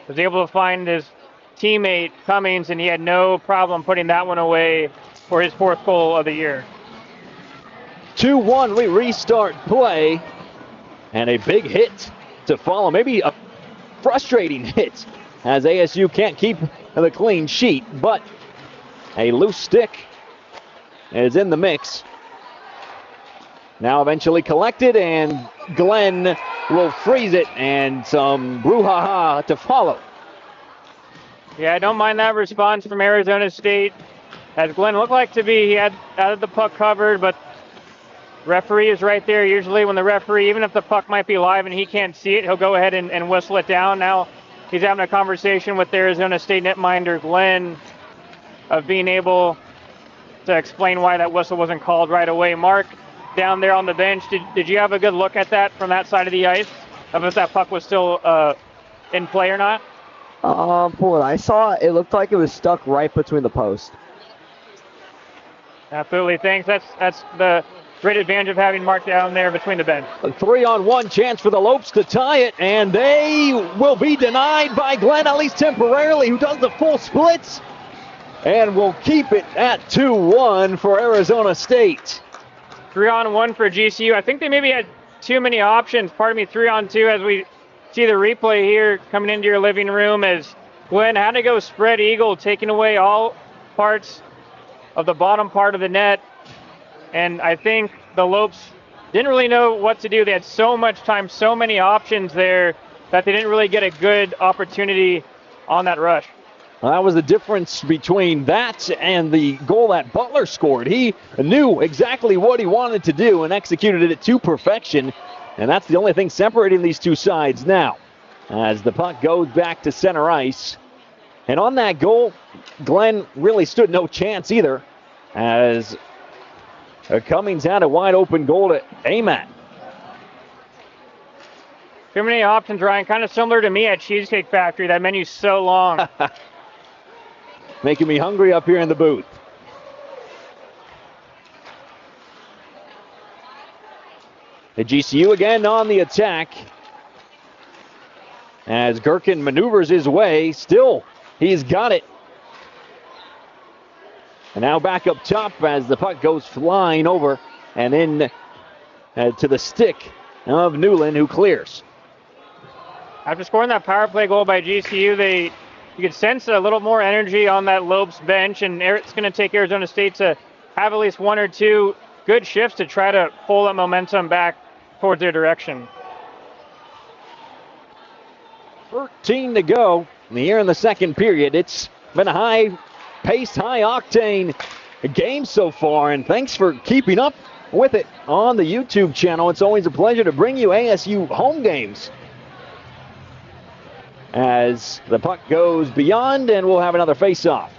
was able to find his teammate Cummings, and he had no problem putting that one away for his 4th goal of the year. 2-1, we restart play, and a big hit to follow, maybe a frustrating hit, as ASU can't keep the clean sheet, but a loose stick is in the mix. Now eventually collected, and Glenn will freeze it, and some brouhaha to follow. Yeah, I don't mind that response from Arizona State. As Glenn looked like to be, he had the puck covered, but referee is right there. Usually when the referee, even if the puck might be live and he can't see it, he'll go ahead and whistle it down. Now he's having a conversation with the Arizona State netminder Glenn of being able to explain why that whistle wasn't called right away. Mark, down there on the bench, did you have a good look at that from that side of the ice, of if that puck was still in play or not? From what I saw, it looked like it was stuck right between the post. Absolutely, thanks. That's the great advantage of having Mark down there between the bench. A 3-on-1 chance for the Lopes to tie it, and they will be denied by Glenn, at least temporarily, who does the full splits, and will keep it at 2-1 for Arizona State. 3-on-1 for GCU. I think they maybe had too many options. Pardon me, 3-on-2 as we see the replay here coming into your living room, as Glenn had to go spread eagle, taking away all parts of the bottom part of the net. And I think the Lopes didn't really know what to do. They had so much time, so many options there that they didn't really get a good opportunity on that rush. Well, that was the difference between that and the goal that Butler scored. He knew exactly what he wanted to do and executed it to perfection. And that's the only thing separating these two sides now, as the puck goes back to center ice. And on that goal, Glenn really stood no chance either, as Cummings had a wide open goal to aim at. Too many options, Ryan. Kind of similar to me at Cheesecake Factory. That menu's so long. Making me hungry up here in the booth. The GCU again on the attack, as Gherkin maneuvers his way. Still, he's got it. And now back up top as the puck goes flying over and in to the stick of Newland, who clears. After scoring that power play goal by GCU, you could sense a little more energy on that Lopes bench, and it's going to take Arizona State to have at least one or two good shifts to try to pull that momentum back towards their direction. 13 to go here in the second period. It's been a high-paced, high-octane game so far, and thanks for keeping up with it on the YouTube channel. It's always a pleasure to bring you ASU home games. As the puck goes beyond, and we'll have another face-off.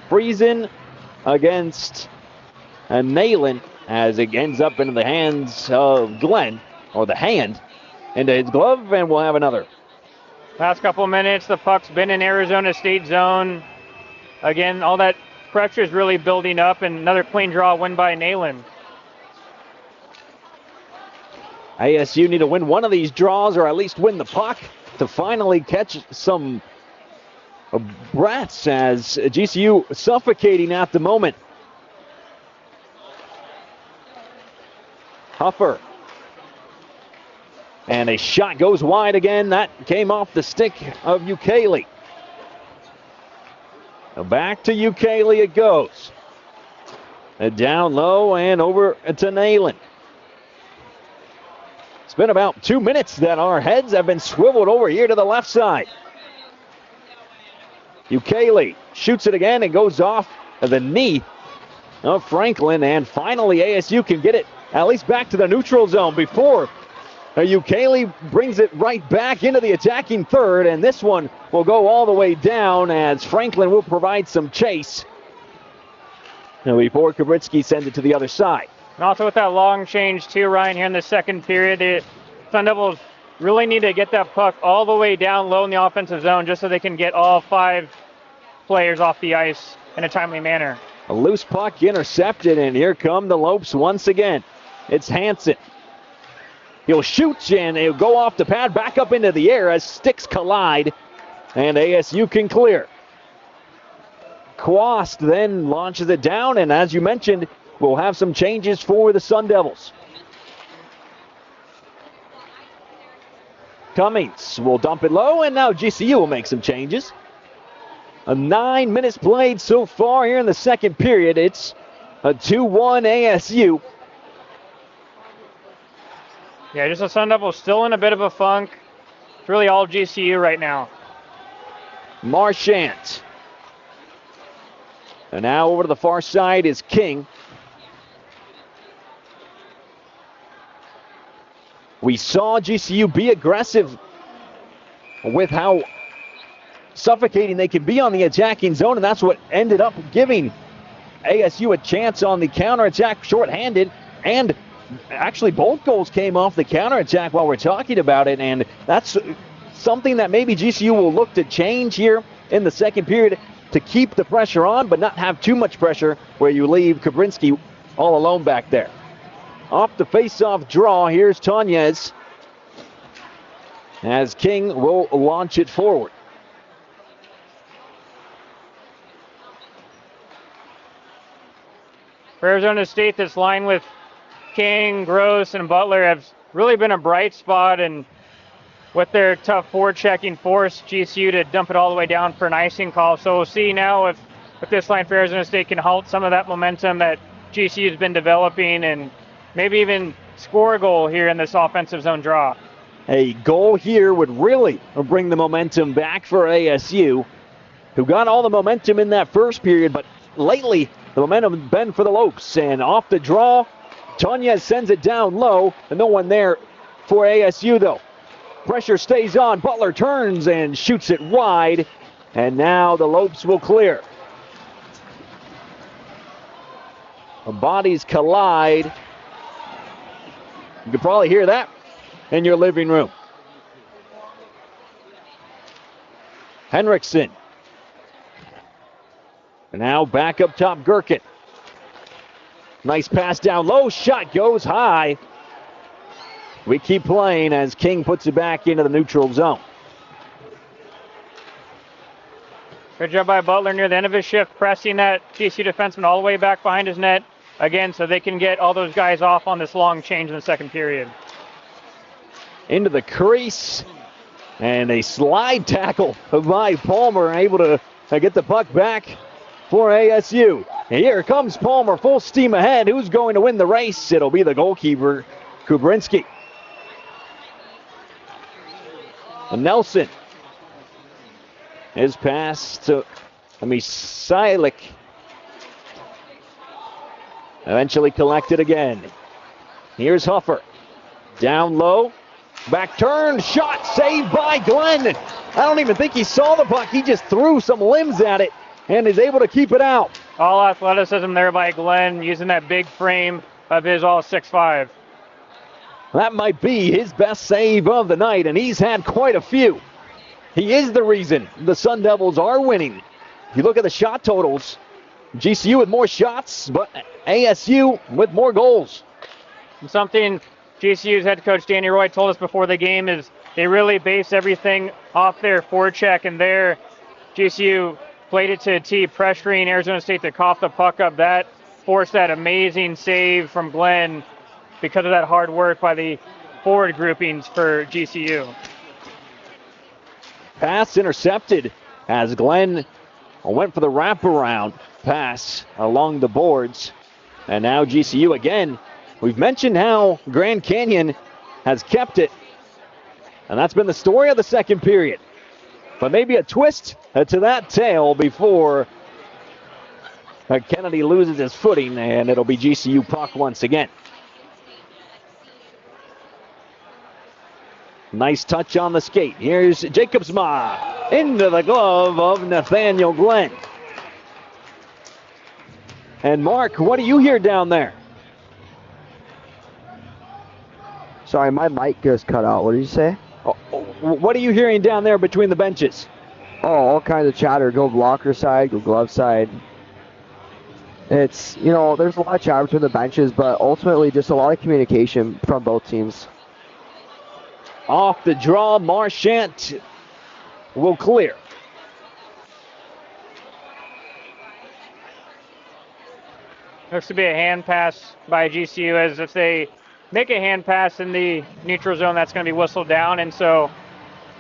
Friesen against Nayland, as it ends up into the hands of Glenn, or the hand, into his glove, and we'll have another. Last couple of minutes, the puck's been in Arizona State zone. Again, all that pressure is really building up, and another clean draw win by Nayland. ASU need to win one of these draws, or at least win the puck, to finally catch some breaths, as GCU suffocating at the moment. Huffer. And a shot goes wide again. That came off the stick of Ukele. Back to Ukele it goes. Down low and over to Nayland. It's been about 2 minutes that our heads have been swiveled over here to the left side. Ukele shoots it again and goes off the knee of Franklin, and finally ASU can get it at least back to the neutral zone before Ukele brings it right back into the attacking third, and this one will go all the way down as Franklin will provide some chase before Kabritsky sends it to the other side. And also with that long change too, Ryan, here in the second period, the Sun Devils really need to get that puck all the way down low in the offensive zone just so they can get all 5 players off the ice in a timely manner. A loose puck intercepted, and here come the Lopes once again. It's Hansen. He'll shoot, and he'll go off the pad, back up into the air as sticks collide, and ASU can clear. Quast then launches it down, and as you mentioned, we'll have some changes for the Sun Devils. Cummings will dump it low, and now GCU will make some changes. 9 minutes played so far here in the second period. It's a 2-1 ASU. Yeah, just the Sun Devils still in a bit of a funk. It's really all GCU right now. Marchant. And now over to the far side is King. We saw GCU be aggressive with how suffocating they can be on the attacking zone, and that's what ended up giving ASU a chance on the counterattack shorthanded, and actually both goals came off the counterattack while we're talking about it, and that's something that maybe GCU will look to change here in the second period to keep the pressure on but not have too much pressure where you leave Kabrinsky all alone back there. Off the face-off draw, here's Tonez as King will launch it forward. For Arizona State, this line with King, Gross, and Butler have really been a bright spot, and with their tough forechecking, forced GCU to dump it all the way down for an icing call. So we'll see now if this line for Arizona State can halt some of that momentum that GCU has been developing and maybe even score a goal here in this offensive zone draw. A goal here would really bring the momentum back for ASU, who got all the momentum in that first period, but lately the momentum has been for the Lopes. And off the draw, Tanya sends it down low, and no one there for ASU though. Pressure stays on. Butler turns and shoots it wide. And now the Lopes will clear. The bodies collide. You can probably hear that in your living room. Henriksen. And now back up top, Gherkin. Nice pass down low. Shot goes high. We keep playing as King puts it back into the neutral zone. Good job by Butler near the end of his shift, pressing that GCU defenseman all the way back behind his net again so they can get all those guys off on this long change in the second period. Into the crease. And a slide tackle by Palmer, able to get the puck back for ASU. And here comes Palmer, full steam ahead. Who's going to win the race? It'll be the goalkeeper, Kubrinski. Nelson. His pass to Misailik. Eventually collected again. Here's Huffer. Down low. Back turn. Shot saved by Glenn. I don't even think he saw the puck. He just threw some limbs at it and is able to keep it out. All athleticism there by Glenn, using that big frame of his all 6'5". That might be his best save of the night, and he's had quite a few. He is the reason the Sun Devils are winning. If you look at the shot totals, GCU with more shots, but ASU with more goals. Something GCU's head coach Danny Roy told us before the game is they really base everything off their forecheck, and there GCU played it to a T, pressuring Arizona State to cough the puck up. That forced that amazing save from Glenn because of that hard work by the forward groupings for GCU. Pass intercepted as Glenn went for the wraparound pass along the boards. And now GCU again. We've mentioned how Grand Canyon has kept it. And that's been the story of the second period. But maybe a twist to that tale before Kennedy loses his footing, and it'll be GCU puck once again. Nice touch on the skate. Here's Jacobsma into the glove of Nathaniel Glenn. And Mark, what do you hear down there? Sorry, my mic just cut out. What did you say? What are you hearing down there between the benches? Oh, all kinds of chatter. Go blocker side, go glove side. It's, there's a lot of chatter between the benches, but ultimately just a lot of communication from both teams. Off the draw, Marchant will clear. Looks to be a hand pass by GCU, as if they make a hand pass in the neutral zone, that's going to be whistled down. And so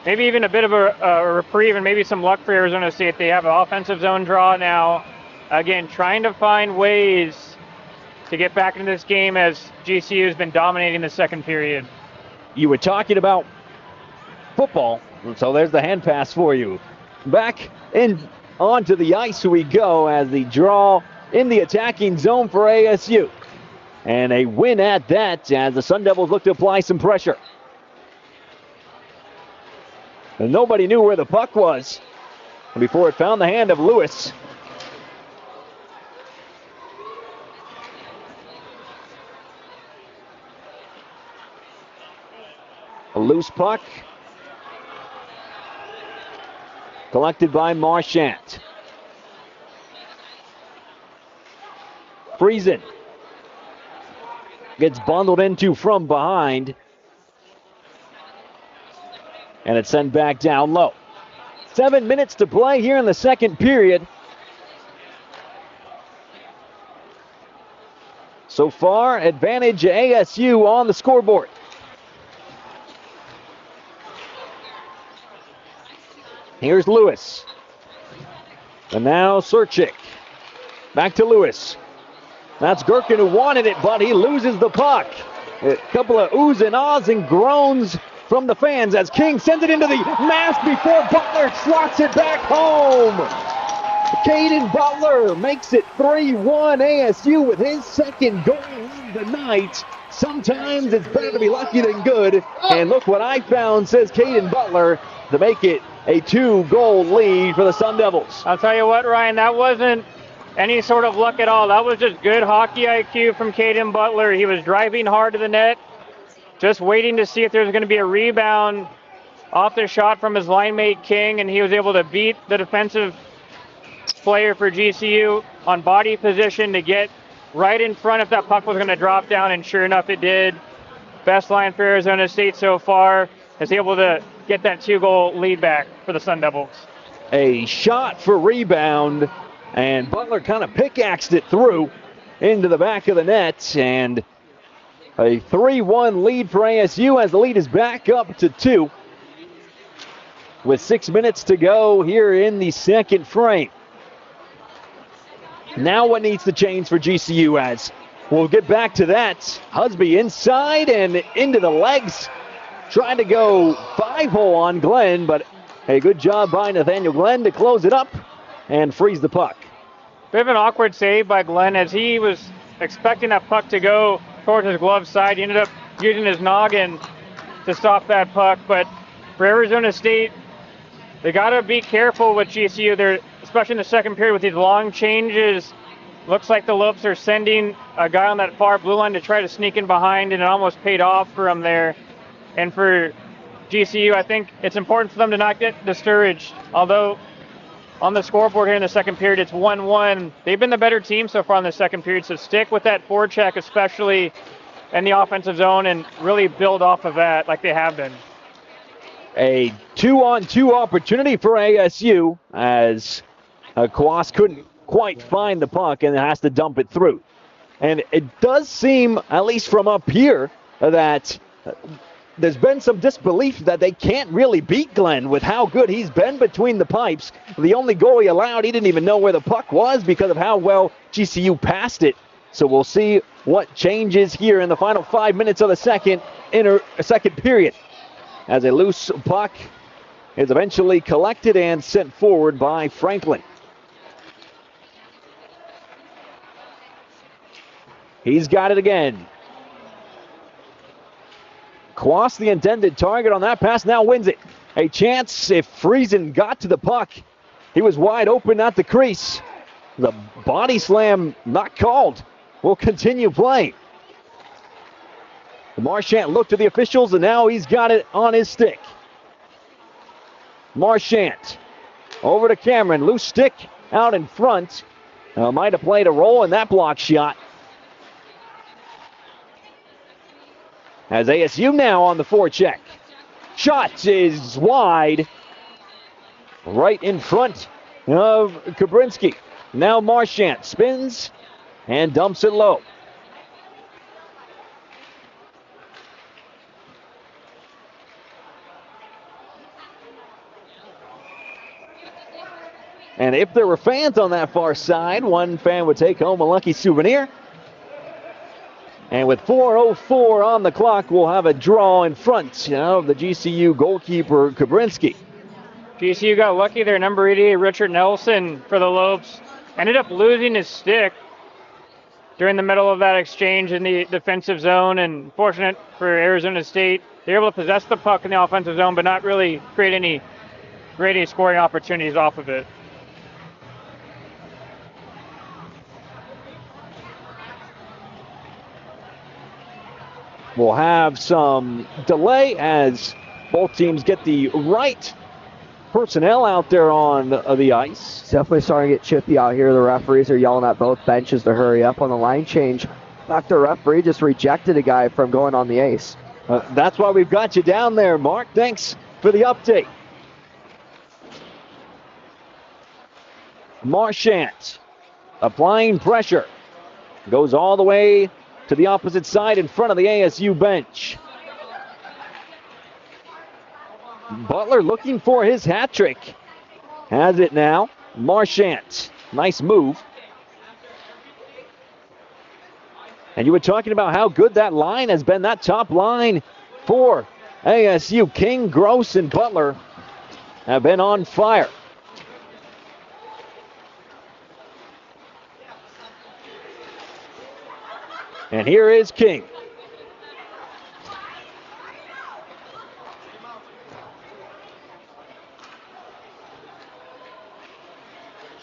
maybe even a bit of a reprieve and maybe some luck for Arizona State. They have an offensive zone draw now. Again, trying to find ways to get back into this game as GCU has been dominating the second period. You were talking about football, so there's the hand pass for you. Back in onto the ice we go as the draw in the attacking zone for ASU. And a win at that as the Sun Devils look to apply some pressure. And nobody knew where the puck was before it found the hand of Lewis. A loose puck. Collected by Marchant. Friesen gets bundled into from behind. And it's sent back down low. 7 minutes to play here in the second period. So far, advantage ASU on the scoreboard. Here's Lewis. And now Serchik. Back to Lewis. That's Gherkin who wanted it, but he loses the puck. A couple of oohs and ahs and groans from the fans as King sends it into the mask before Butler slots it back home. Caden Butler makes it 3-1 ASU with his second goal of the night. Sometimes it's better to be lucky than good. And look what I found, says Caden Butler, to make it a 2-goal lead for the Sun Devils. I'll tell you what, Ryan, that wasn't any sort of luck at all. That was just good hockey IQ from Caden Butler. He was driving hard to the net, just waiting to see if there was going to be a rebound off the shot from his line mate King, and he was able to beat the defensive player for GCU on body position to get right in front if that puck was going to drop down, and sure enough it did. Best line for Arizona State so far, is able to get that 2-goal lead back for the Sun Devils. A shot for rebound, and Butler kind of pickaxed it through into the back of the net, and a 3-1 lead for ASU as the lead is back up to 2 with 6 minutes to go here in the second frame. Now what needs to change for GCU, as we'll get back to that. Husby inside and into the legs. Trying to go 5-hole on Glenn, but a good job by Nathaniel Glenn to close it up and freeze the puck. Bit of an awkward save by Glenn as he was expecting that puck to go towards his glove side. He ended up using his noggin to stop that puck, but for Arizona State, they got to be careful with GCU. They're, especially in the second period with these long changes. Looks like the Lopes are sending a guy on that far blue line to try to sneak in behind, and it almost paid off for him there. And for GCU, I think it's important for them to not get discouraged. Although on the scoreboard here in the second period, it's 1-1. They've been the better team so far in the second period, so stick with that forecheck, especially in the offensive zone, and really build off of that like they have been. A 2-on-2 opportunity for ASU as Kwas couldn't quite find the puck and has to dump it through. And it does seem, at least from up here, that there's been some disbelief that they can't really beat Glenn with how good he's been between the pipes. The only goal he allowed, he didn't even know where the puck was because of how well GCU passed it. So we'll see what changes here in the final 5 minutes of the second period, as a loose puck is eventually collected and sent forward by Franklin. He's got it again. Kwas, the intended target on that pass, now wins it. A chance if Friesen got to the puck. He was wide open at the crease. The body slam not called. Will continue playing. Marchant looked to the officials, and now he's got it on his stick. Marchant over to Cameron. Loose stick out in front. Might have played a role in that block shot. As ASU now on the forecheck. Shot is wide. Right in front of Kabrinski. Now Marchant spins and dumps it low. And if there were fans on that far side, one fan would take home a lucky souvenir. And with 4:04 on the clock, we'll have a draw in front of the GCU goalkeeper, Kabrinski. GCU got lucky there. Number 88, Richard Nelson for the Lopes, ended up losing his stick during the middle of that exchange in the defensive zone. And fortunate for Arizona State, they were able to possess the puck in the offensive zone, but not really create any great scoring opportunities off of it. We'll have some delay as both teams get the right personnel out there on the ice. It's definitely starting to get chippy out here. The referees are yelling at both benches to hurry up on the line change. In fact, the referee just rejected a guy from going on the ice. That's why we've got you down there, Mark. Thanks for the update. Marchant applying pressure. Goes all the way to the opposite side in front of the ASU bench. Butler looking for his hat trick. Has it now. Marchant. Nice move. And you were talking about how good that line has been, that top line for ASU. King, Gross, and Butler have been on fire. And here is King.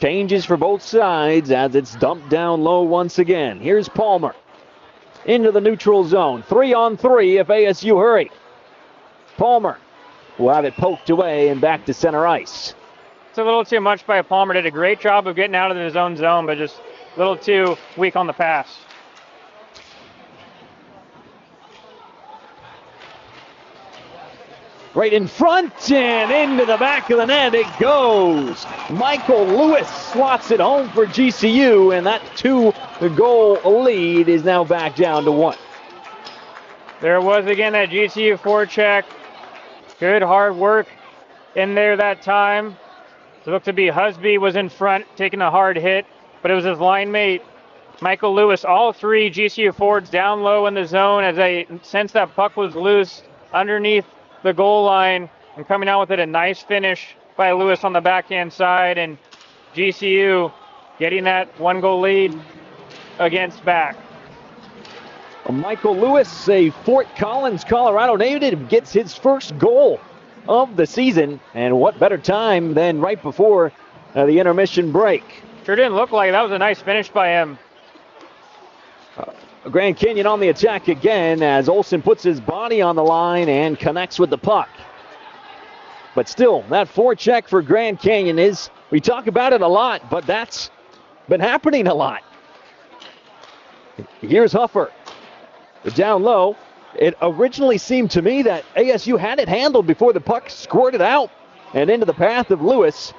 Changes for both sides as it's dumped down low once again. Here's Palmer into the neutral zone. 3-on-3 if ASU hurry. Palmer will have it poked away and back to center ice. It's a little too much by Palmer. Did a great job of getting out of his own zone, but just a little too weak on the pass. Right in front and into the back of the net it goes. Michael Lewis slots it home for GCU, and that 2-goal lead is now back down to 1. There was again that GCU forecheck. Good hard work in there that time. It looked to be Husby was in front taking a hard hit, but it was his line mate, Michael Lewis. All three GCU forwards down low in the zone as they sensed that puck was loose underneath the goal line, and coming out with it, a nice finish by Lewis on the backhand side, and GCU getting that 1-goal lead against back. Michael Lewis, a Fort Collins, Colorado native, gets his first goal of the season, and what better time than right before the intermission break. Sure didn't look like it. That was a nice finish by him. Grand Canyon on the attack again as Olsen puts his body on the line and connects with the puck. But still, that forecheck for Grand Canyon is, we talk about it a lot, but that's been happening a lot. Here's Huffer. Down low. It originally seemed to me that ASU had it handled before the puck squirted out and into the path of Lewis.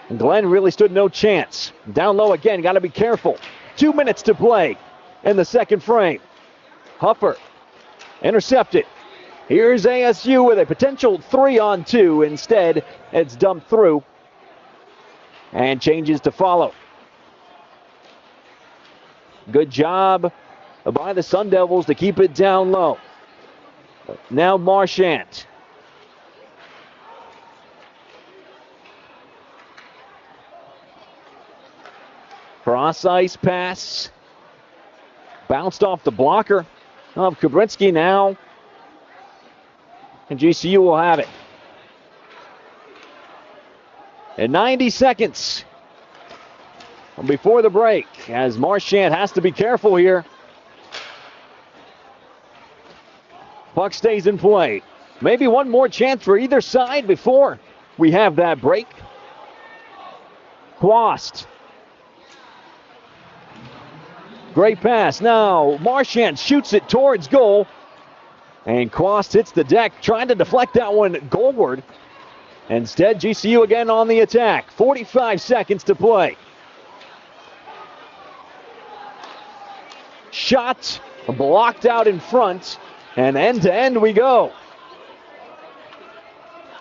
And Glenn really stood no chance. Down low again, got to be careful. 2 minutes to play in the second frame. Huffer intercepted. Here's ASU with a potential 3-on-2. Instead, it's dumped through and changes to follow. Good job by the Sun Devils to keep it down low. Now Marchant. Cross ice pass. Bounced off the blocker of Kubrinsky now. And GCU will have it. And 90 seconds before the break, as Marchant has to be careful here. Puck stays in play. Maybe one more chance for either side before we have that break. Quast. Great pass. Now Marchant shoots it towards goal. And Quast hits the deck, trying to deflect that one goalward. Instead, GCU again on the attack. 45 seconds to play. Shot blocked out in front. And end-to-end we go.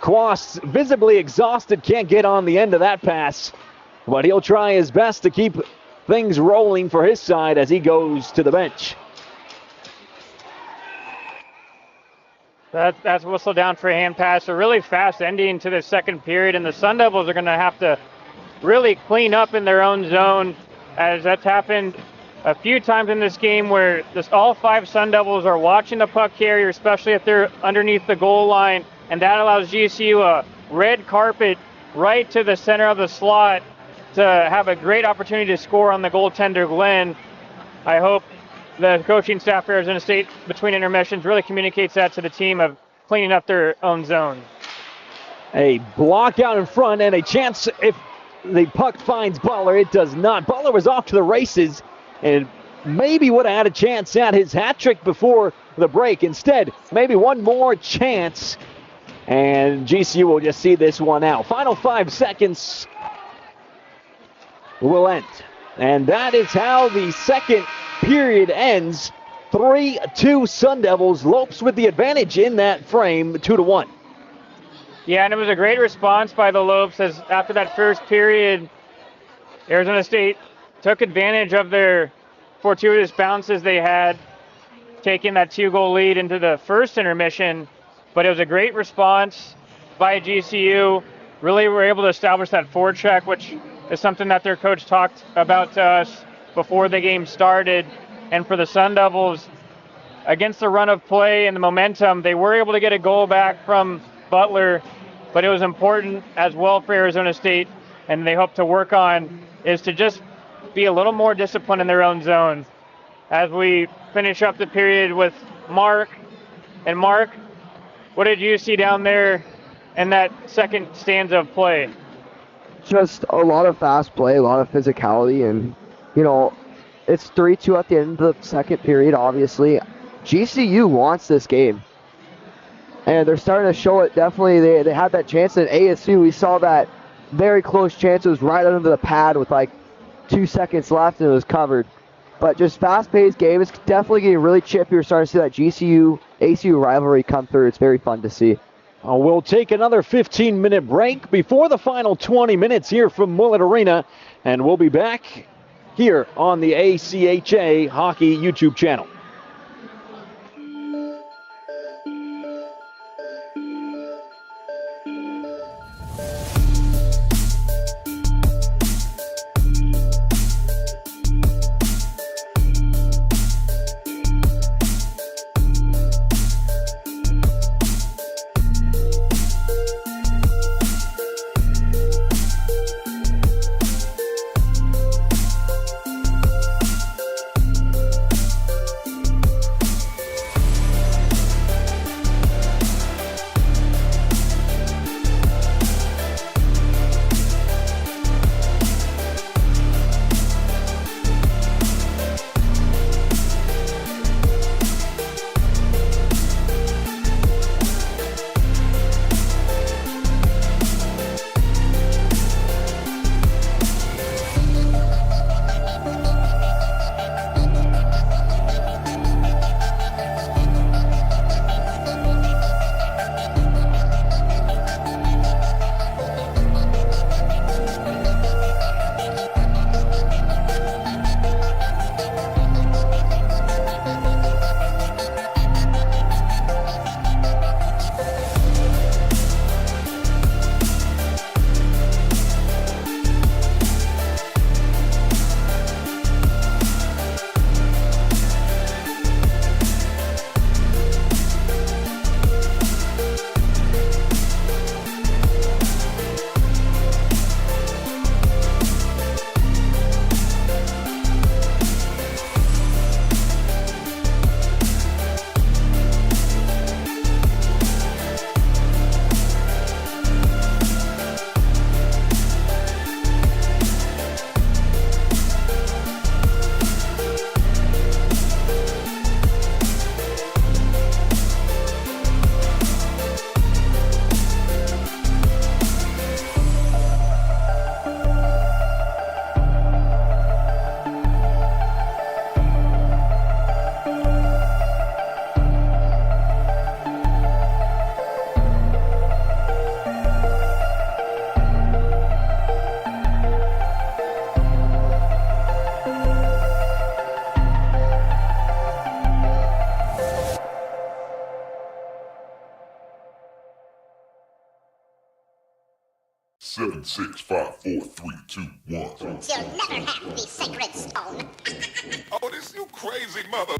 Quast visibly exhausted, can't get on the end of that pass. But he'll try his best to keep things rolling for his side as he goes to the bench. That's whistled down for a hand pass. A really fast ending to the second period, and the Sun Devils are going to have to really clean up in their own zone, as that's happened a few times in this game where just all 5 Sun Devils are watching the puck carrier, especially if they're underneath the goal line, and that allows GCU a red carpet right to the center of the slot to have a great opportunity to score on the goaltender, Glenn. I hope the coaching staff for Arizona State between intermissions really communicates that to the team of cleaning up their own zone. A block out in front and a chance if the puck finds Butler. It does not. Butler was off to the races and maybe would have had a chance at his hat trick before the break. Instead, maybe one more chance, and GCU will just see this one out. Final 5 seconds will end. And that is how the second period ends 3-2 Sun Devils. Lopes with the advantage in that frame, 2-1. Yeah, and it was a great response by the Lopes as after that first period, Arizona State took advantage of their fortuitous bounces they had, taking that 2-goal lead into the first intermission. But it was a great response by GCU. Really were able to establish that forecheck, which is something that their coach talked about to us before the game started. And for the Sun Devils, against the run of play and the momentum, they were able to get a goal back from Butler, but it was important as well for Arizona State, and they hope to work on is to just be a little more disciplined in their own zone. As we finish up the period with Mark, and Mark, what did you see down there in that second stanza of play? Just a lot of fast play, a lot of physicality, and, it's 3-2 at the end of the second period, obviously. GCU wants this game, and they're starting to show it. Definitely, they had that chance at ASU. We saw that very close chance. It was right under the pad with like 2 seconds left, and it was covered. But just fast-paced game. It's definitely getting really chippy. We're starting to see that GCU-ASU rivalry come through. It's very fun to see. We'll take another 15-minute break before the final 20 minutes here from Mullet Arena, and we'll be back here on the ACHA Hockey YouTube channel. Seven, 6, 5, 4, 3, 2, 1. You'll never have the sacred stone. Oh, this you crazy mother.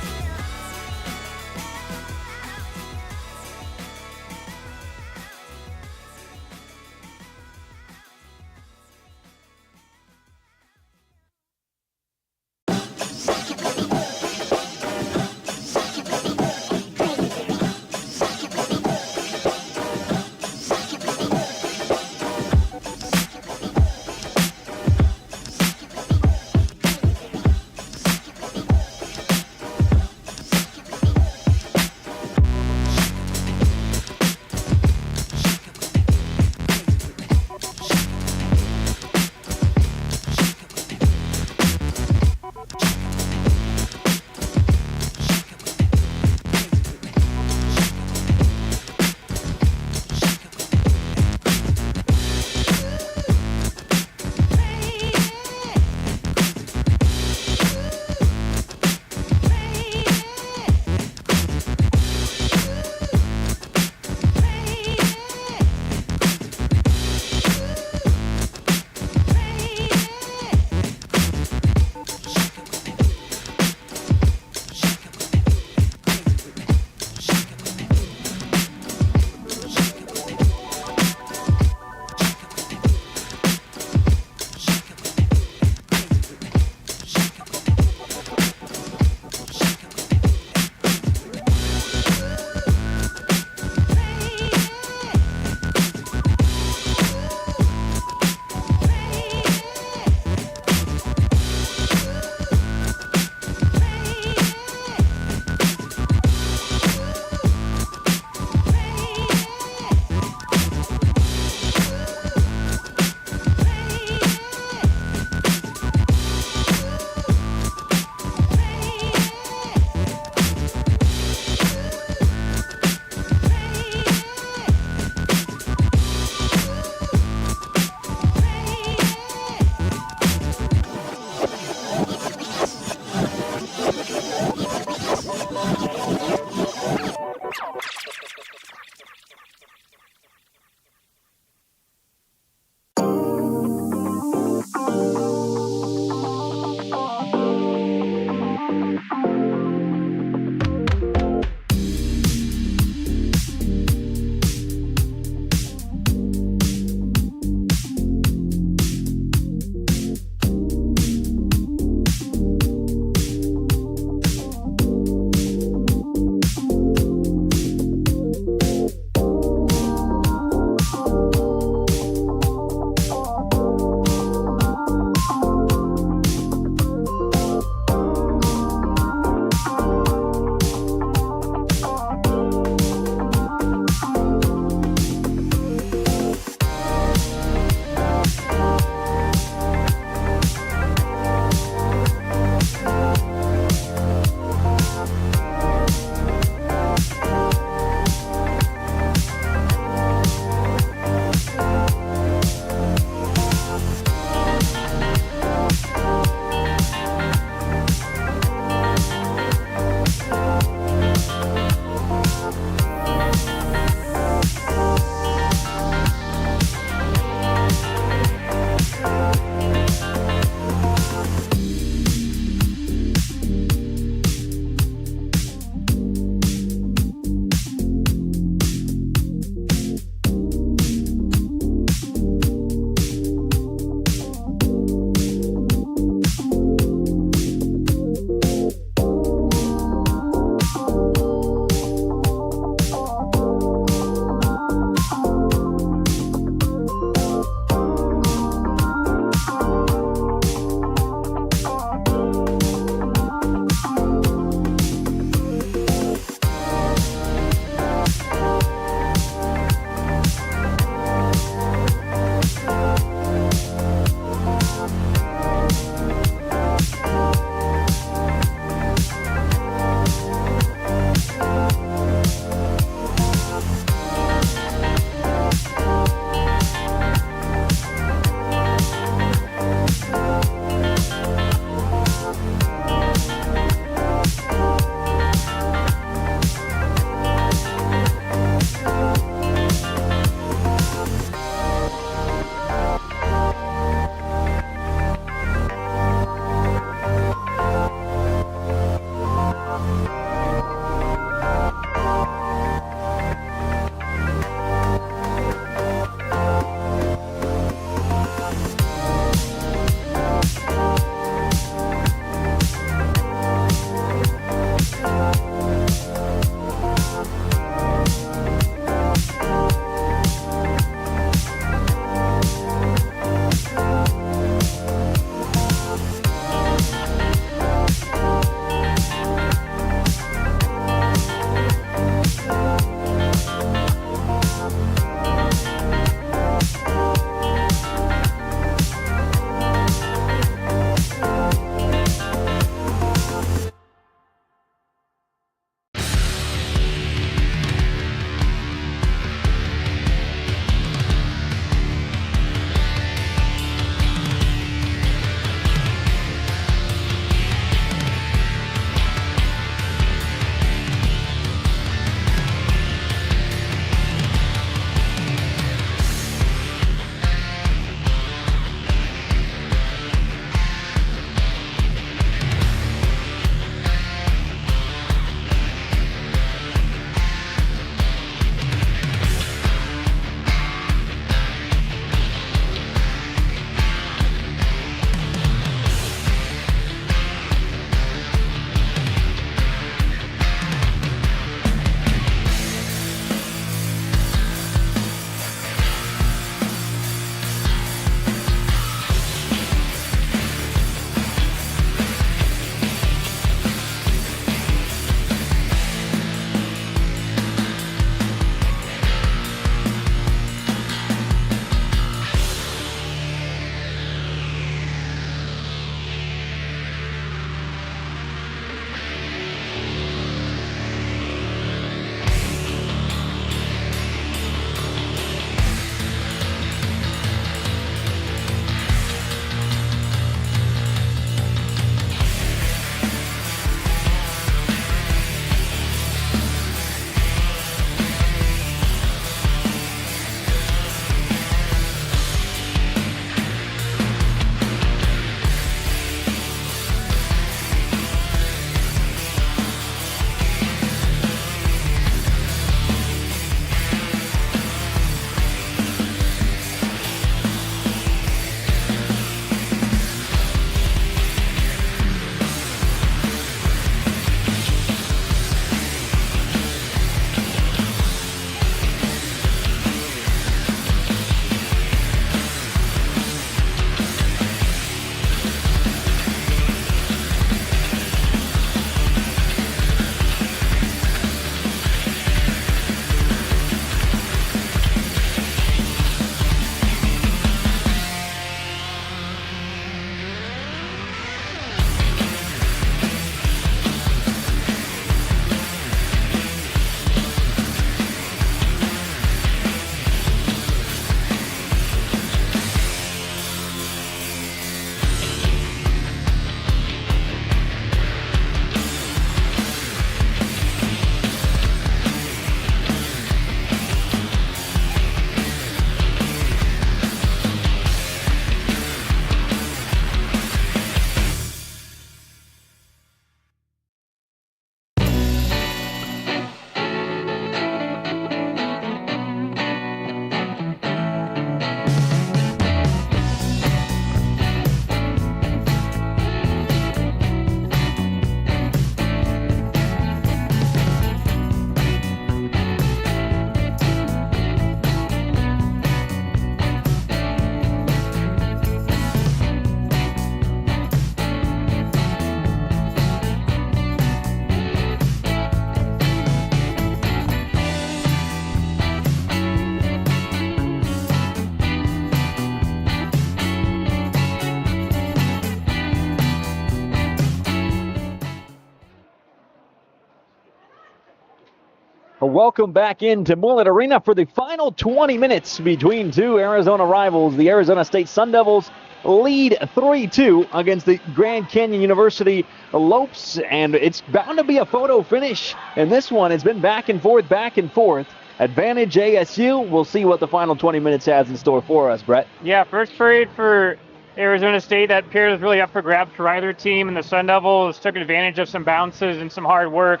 Welcome back into Mullet Arena for the final 20 minutes between two Arizona rivals. The Arizona State Sun Devils lead 3-2 against the Grand Canyon University Lopes, and it's bound to be a photo finish in this one. It's been back and forth, back and forth. Advantage ASU. We'll see what the final 20 minutes has in store for us, Brett. Yeah, first period for Arizona State. That period was really up for grabs for either team, and the Sun Devils took advantage of some bounces and some hard work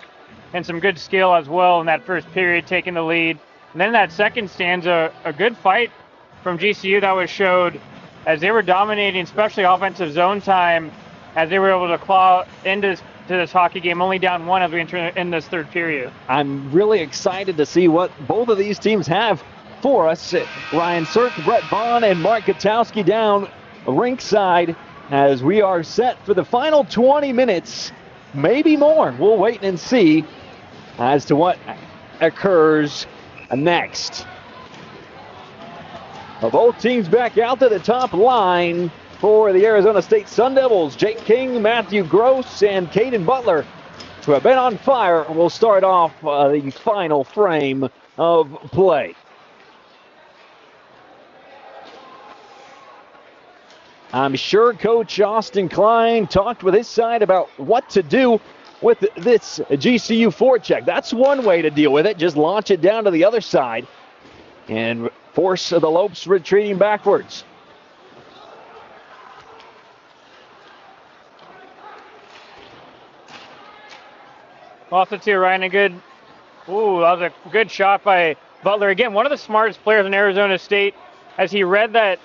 and some good skill as well in that first period, taking the lead. And then that second stanza, a good fight from GCU that was showed as they were dominating, especially offensive zone time, as they were able to claw into this hockey game, only down one as we enter in this third period. I'm really excited to see what both of these teams have for us. Ryan Sirk, Brett Vaughn, and Mark Gutowski down rinkside as we are set for the final 20 minutes, maybe more. We'll wait and see as to what occurs next. Both teams back out to the top line for the Arizona State Sun Devils. Jake King, Matthew Gross, and Caden Butler, who have been on fire, will start off the final frame of play. I'm sure Coach Austin Klein talked with his side about what to do with this GCU forecheck. That's one way to deal with it. Just launch it down to the other side and force the Lopes retreating backwards. Also, too, Ryan, that was a good shot by Butler. Again, one of the smartest players in Arizona State, as he read that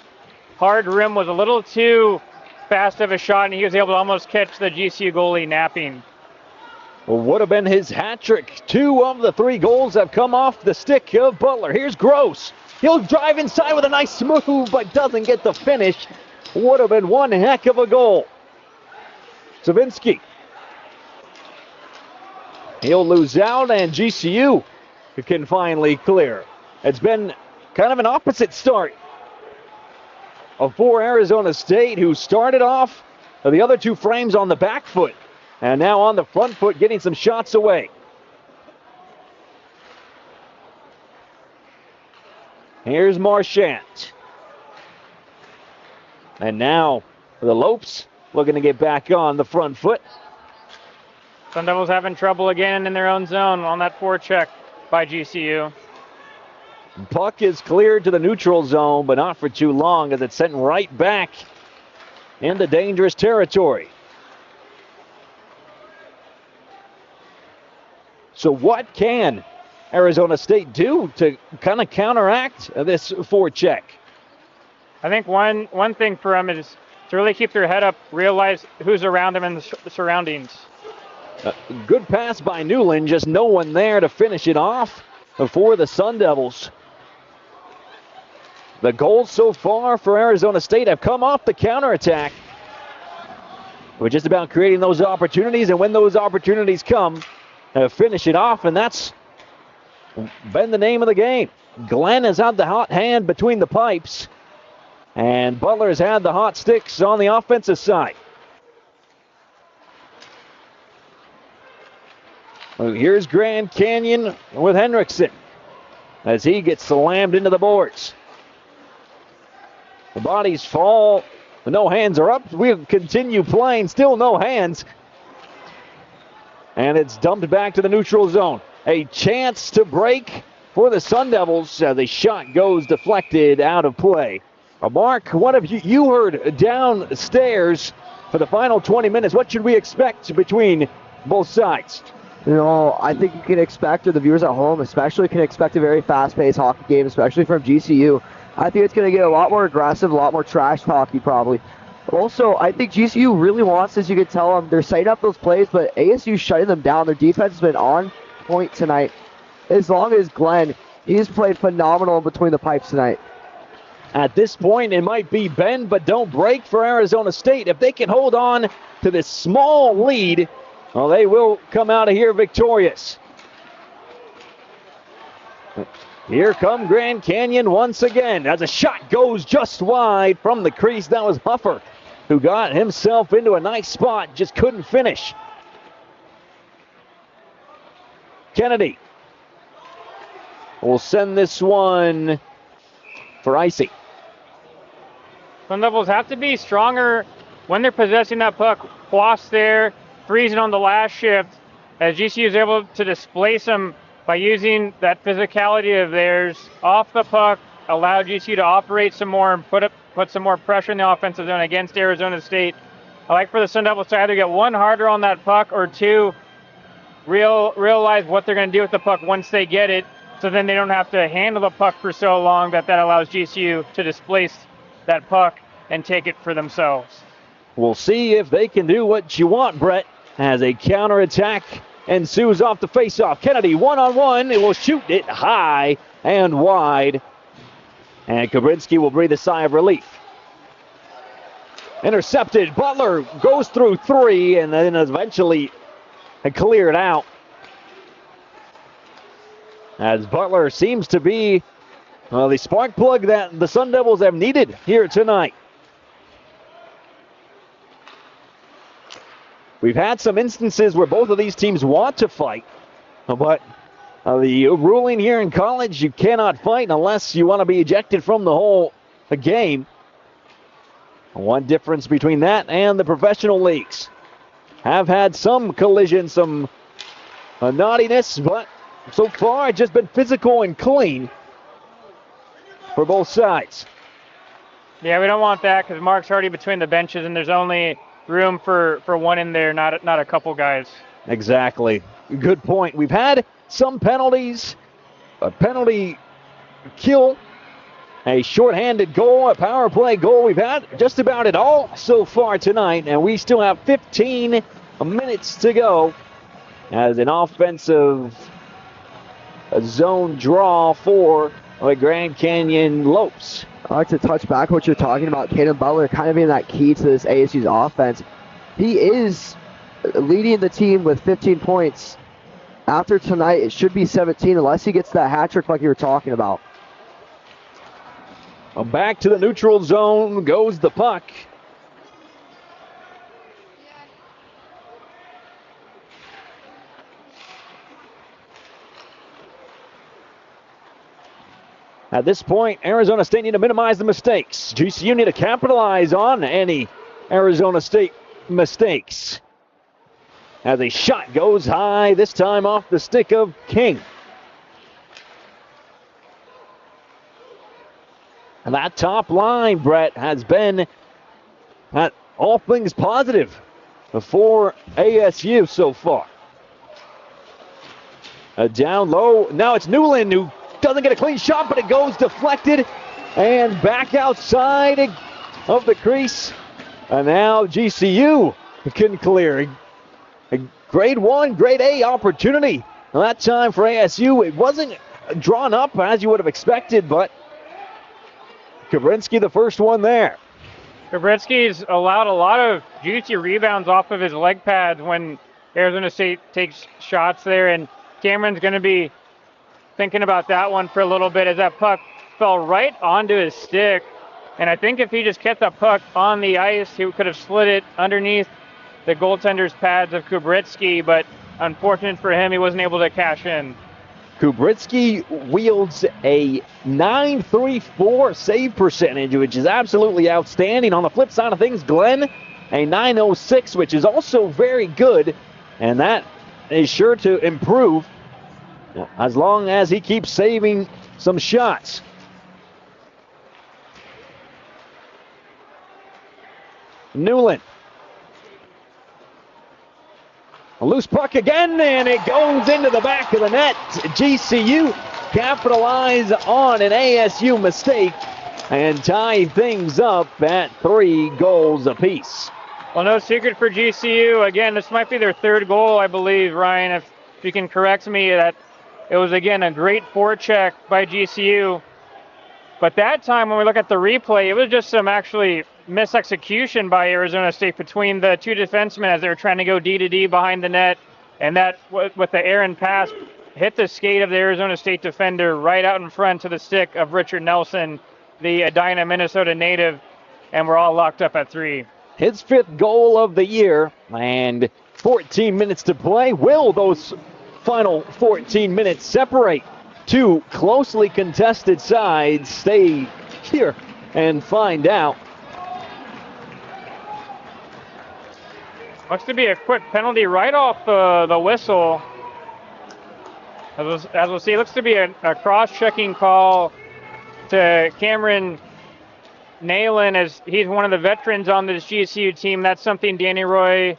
hard rim was a little too fast of a shot, and he was able to almost catch the GCU goalie napping. Well, would have been his hat trick. 2 of the 3 goals have come off the stick of Butler. Here's Gross. He'll drive inside with a nice move, but doesn't get the finish. Would have been one heck of a goal. Savinsky. He'll lose out, and GCU can finally clear. It's been kind of an opposite start for Arizona State, who started off the other 2 frames on the back foot, and now on the front foot getting some shots away. Here's Marchant. And now the Lopes looking to get back on the front foot. Sun Devils having trouble again in their own zone on that forecheck by GCU. Puck is cleared to the neutral zone, but not for too long as it's sent right back into dangerous territory. So what can Arizona State do to kind of counteract this forecheck? I think one thing for them is to really keep their head up, realize who's around them in the surroundings. Good pass by Newland, just no one there to finish it off for the Sun Devils. The goals so far for Arizona State have come off the counterattack. We're just about creating those opportunities, and when those opportunities come, finish it off, and that's been the name of the game. Glenn has had the hot hand between the pipes, and Butler's had the hot sticks on the offensive side. Here's Grand Canyon with Hendrickson as he gets slammed into the boards. The bodies fall. No hands are up. We'll continue playing. Still no hands. And it's dumped back to the neutral zone. A chance to break for the Sun Devils. The shot goes deflected out of play. Mark, what have you heard downstairs for the final 20 minutes? What should we expect between both sides? You know, I think you can expect, or the viewers at home especially, can expect a very fast-paced hockey game, especially from GCU. I think it's going to get a lot more aggressive, a lot more trash hockey probably. Also, I think GCU really wants, as you can tell them, they're setting up those plays, but ASU shutting them down. Their defense has been on point tonight. As long as Glenn, he's played phenomenal in between the pipes tonight. At this point, it might be bend but don't break for Arizona State. If they can hold on to this small lead, well, they will come out of here victorious. Here come Grand Canyon once again as a shot goes just wide from the crease. That was Huffer, who got himself into a nice spot, just couldn't finish. Kennedy will send this one for Icy. Sun Devils have to be stronger when they're possessing that puck. Quas there, freezing on the last shift, as GCU is able to displace them by using that physicality of theirs off the puck, allow GCU to operate some more and put some more pressure in the offensive zone against Arizona State. I like for the Sun Devils to either get one harder on that puck or two, realize what they're going to do with the puck once they get it, so then they don't have to handle the puck for so long that allows GCU to displace that puck and take it for themselves. We'll see if they can do what you want, Brett, as a counterattack ensues off the faceoff. Kennedy one-on-one. It will shoot it high and wide. And Kubrinsky will breathe a sigh of relief. Intercepted. Butler goes through three and then eventually cleared out. As Butler seems to be the spark plug that the Sun Devils have needed here tonight. We've had some instances where both of these teams want to fight, but the ruling here in college, you cannot fight unless you want to be ejected from the whole game. One difference between that and the professional leagues. Have had some collision, some naughtiness, but so far it's just been physical and clean for both sides. Yeah, we don't want that because Mark's already between the benches and there's only room for one in there, not a couple guys. Exactly. Good point. We've had some penalties, a penalty kill, a shorthanded goal, a power play goal. We've had just about it all so far tonight, and we still have 15 minutes to go as an offensive zone draw for the Grand Canyon Lopes. I like to touch back what you're talking about. Caden Butler kind of being that key to this ASU's offense. He is leading the team with 15 points. After tonight, it should be 17 unless he gets that hat trick like you were talking about. Back to the neutral zone goes the puck. At this point, Arizona State need to minimize the mistakes. GCU need to capitalize on any Arizona State mistakes. As a shot goes high, this time off the stick of King. And that top line, Brett, has been all things positive for ASU so far. Down low, now it's Newland who doesn't get a clean shot, but it goes deflected and back outside of the crease. And now GCU can clear. A grade 1, grade A opportunity. And that time for ASU, it wasn't drawn up as you would have expected, but Kubrinsky the first one there. Kubrinsky's allowed a lot of juicy rebounds off of his leg pads when Arizona State takes shots there, and Cameron's going to be thinking about that one for a little bit as that puck fell right onto his stick. And I think if he just kept that puck on the ice, he could have slid it underneath the goaltender's pads of Kubrinsky, but unfortunate for him, he wasn't able to cash in. Kubrinsky wields a .934 save percentage, which is absolutely outstanding. On the flip side of things, Glenn, a .906, which is also very good, and that is sure to improve as long as he keeps saving some shots. Newland. A loose puck again, and it goes into the back of the net. GCU capitalize on an ASU mistake and tie things up at 3 goals apiece. Well, no secret for GCU. Again, this might be their 3rd goal, I believe, Ryan, if you can correct me. That it was, again, a great forecheck by GCU. But that time, when we look at the replay, it was just some actually misexecution by Arizona State between the 2 defensemen as they were trying to go D-to-D behind the net. And that, with the errant pass, hit the skate of the Arizona State defender right out in front to the stick of Richard Nelson, the Edina, Minnesota native. And we're all locked up at 3. His 5th goal of the year, and 14 minutes to play. Will those final 14 minutes separate two closely contested sides. Stay here and find out. Looks to be a quick penalty right off the whistle. As we'll see, it looks to be a cross-checking call to Cameron Nayland, as he's one of the veterans on this GCU team. That's something Danny Roy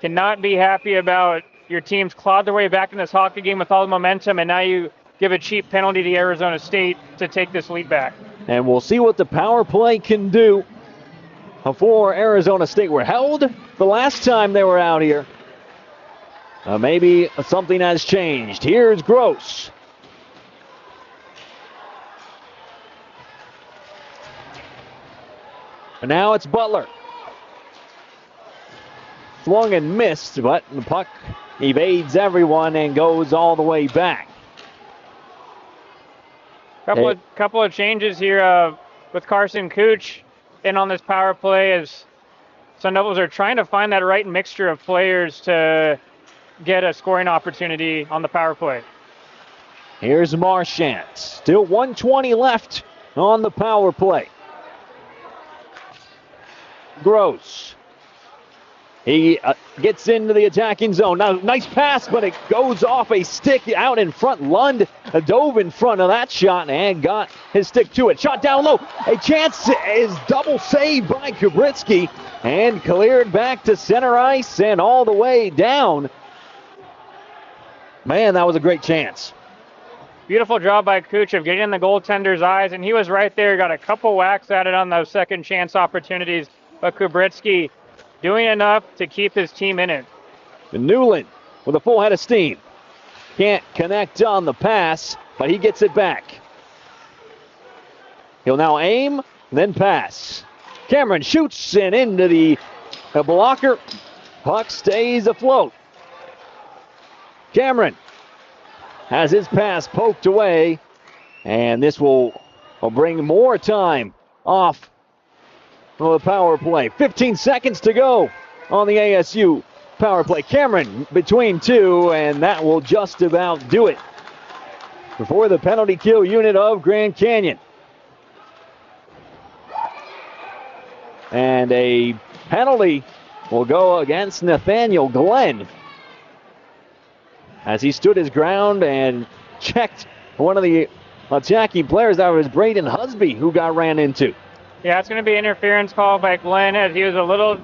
cannot be happy about. Your team's clawed their way back in this hockey game with all the momentum, and now you give a cheap penalty to Arizona State to take this lead back. And we'll see what the power play can do for Arizona State. Were held the last time they were out here. Maybe something has changed. Here's Gross. And now it's Butler. Swung and missed, but the puck evades everyone and goes all the way back. Couple of changes here with Carson Cooch in on this power play, as Sun Devils are trying to find that right mixture of players to get a scoring opportunity on the power play. Here's Marchand. Still 1:20 left on the power play. Gross. He gets into the attacking zone. Now, nice pass, but it goes off a stick out in front. Lund dove in front of that shot and got his stick to it. Shot down low. A chance is double saved by Kubritsky and cleared back to center ice and all the way down. Man, that was a great chance. Beautiful job by Cooch of getting in the goaltender's eyes, and he was right there. Got a couple whacks at it on those second chance opportunities, but Kubritsky doing enough to keep his team in it. Newland with a full head of steam. Can't connect on the pass, but he gets it back. He'll now aim, then pass. Cameron shoots and into the blocker. Puck stays afloat. Cameron has his pass poked away, and this will bring more time off the power play. 15 seconds to go on the ASU power play. Cameron between two, and that will just about do it before the penalty kill unit of Grand Canyon. And a penalty will go against Nathaniel Glenn, as he stood his ground and checked one of the attacking players. That was Braden Husby, who got ran into. Yeah, it's going to be interference call by Glenn, as he was a little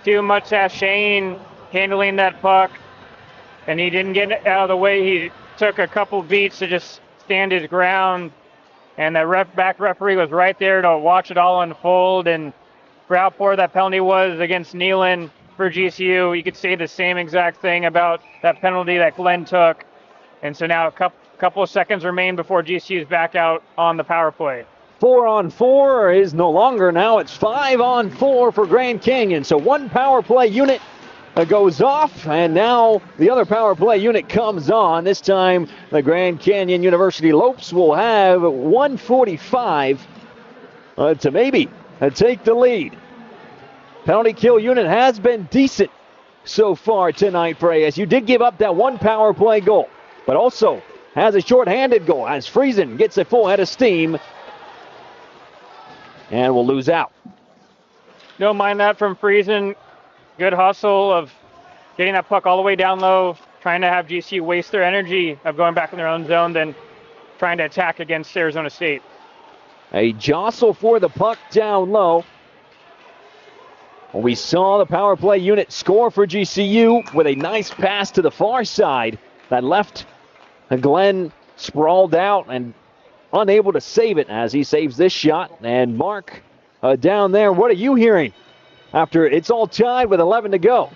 too much sashaying handling that puck, and he didn't get out of the way. He took a couple beats to just stand his ground, and the back referee was right there to watch it all unfold. And for how poor that penalty was against Neyland for GCU, you could say the same exact thing about that penalty that Glenn took. And so now a couple of seconds remain before GCU's back out on the power play. 4-on-4 is no longer. Now it's 5-on-4 for Grand Canyon. So one power play unit goes off, and now the other power play unit comes on. This time the Grand Canyon University Lopes will have 1:45 to maybe take the lead. Penalty kill unit has been decent so far tonight for ASU. Did give up that one power play goal, but also has a shorthanded goal as Friesen gets a full head of steam and will lose out. Don't mind that from Friesen. Good hustle of getting that puck all the way down low, trying to have GCU waste their energy of going back in their own zone, then trying to attack against Arizona State. A jostle for the puck down low. We saw the power play unit score for GCU with a nice pass to the far side that left Glenn sprawled out and unable to save it as he saves this shot. And Mark down there, what are you hearing after it's all tied with 11 to go?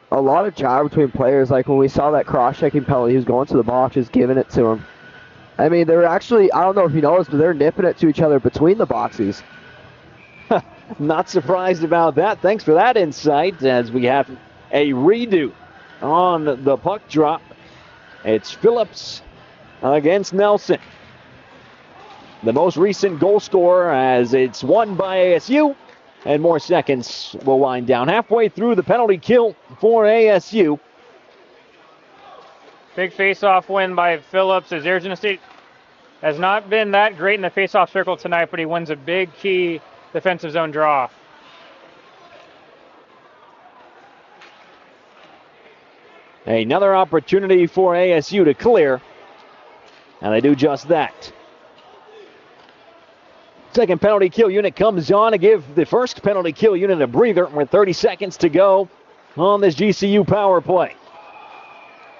A lot of jive between players. Like when we saw that cross-checking penalty, he was going to the box, just giving it to him. I mean, they were actually, I don't know if you noticed, but they're nipping it to each other between the boxes. Not surprised about that. Thanks for that insight, as we have a redo on the puck drop. It's Phillips against Nelson, the most recent goal scorer, as it's won by ASU, and more seconds will wind down. Halfway through the penalty kill for ASU. Big face-off win by Phillips, as Arizona State has not been that great in the face-off circle tonight, but he wins a big key defensive zone draw. Another opportunity for ASU to clear, and they do just that. Second penalty kill unit comes on to give the first penalty kill unit a breather with 30 seconds to go on this GCU power play.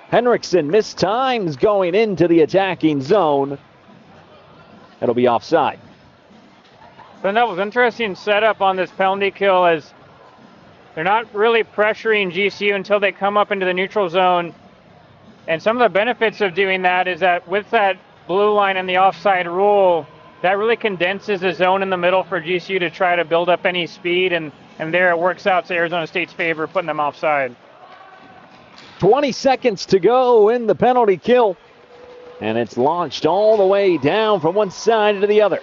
Henriksen missed times going into the attacking zone. It'll be offside. So that was interesting setup on this penalty kill, as they're not really pressuring GCU until they come up into the neutral zone. And some of the benefits of doing that is that with that blue line and the offside rule, that really condenses the zone in the middle for GCU to try to build up any speed, and there it works out to Arizona State's favor, putting them offside. 20 seconds to go in the penalty kill, and it's launched all the way down from one side to the other.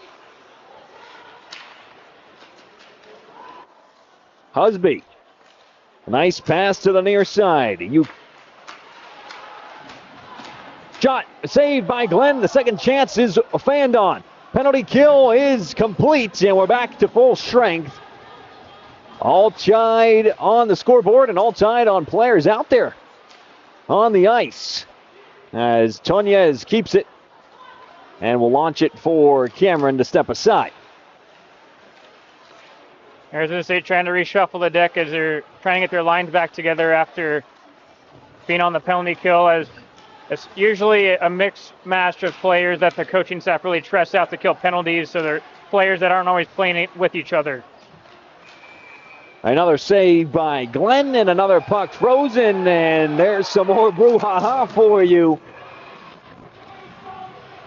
Husby, nice pass to the near side. Shot saved by Glenn. The second chance is fanned on. Penalty kill is complete, and we're back to full strength. All tied on the scoreboard and all tied on players out there on the ice, as Tonez keeps it and will launch it for Cameron to step aside. Arizona State trying to reshuffle the deck as they're trying to get their lines back together after being on the penalty kill, as it's usually a mixed match of players that the coaching staff really trusts out to kill penalties, so they're players that aren't always playing with each other. Another save by Glenn, and another puck frozen, and there's some more brouhaha for you.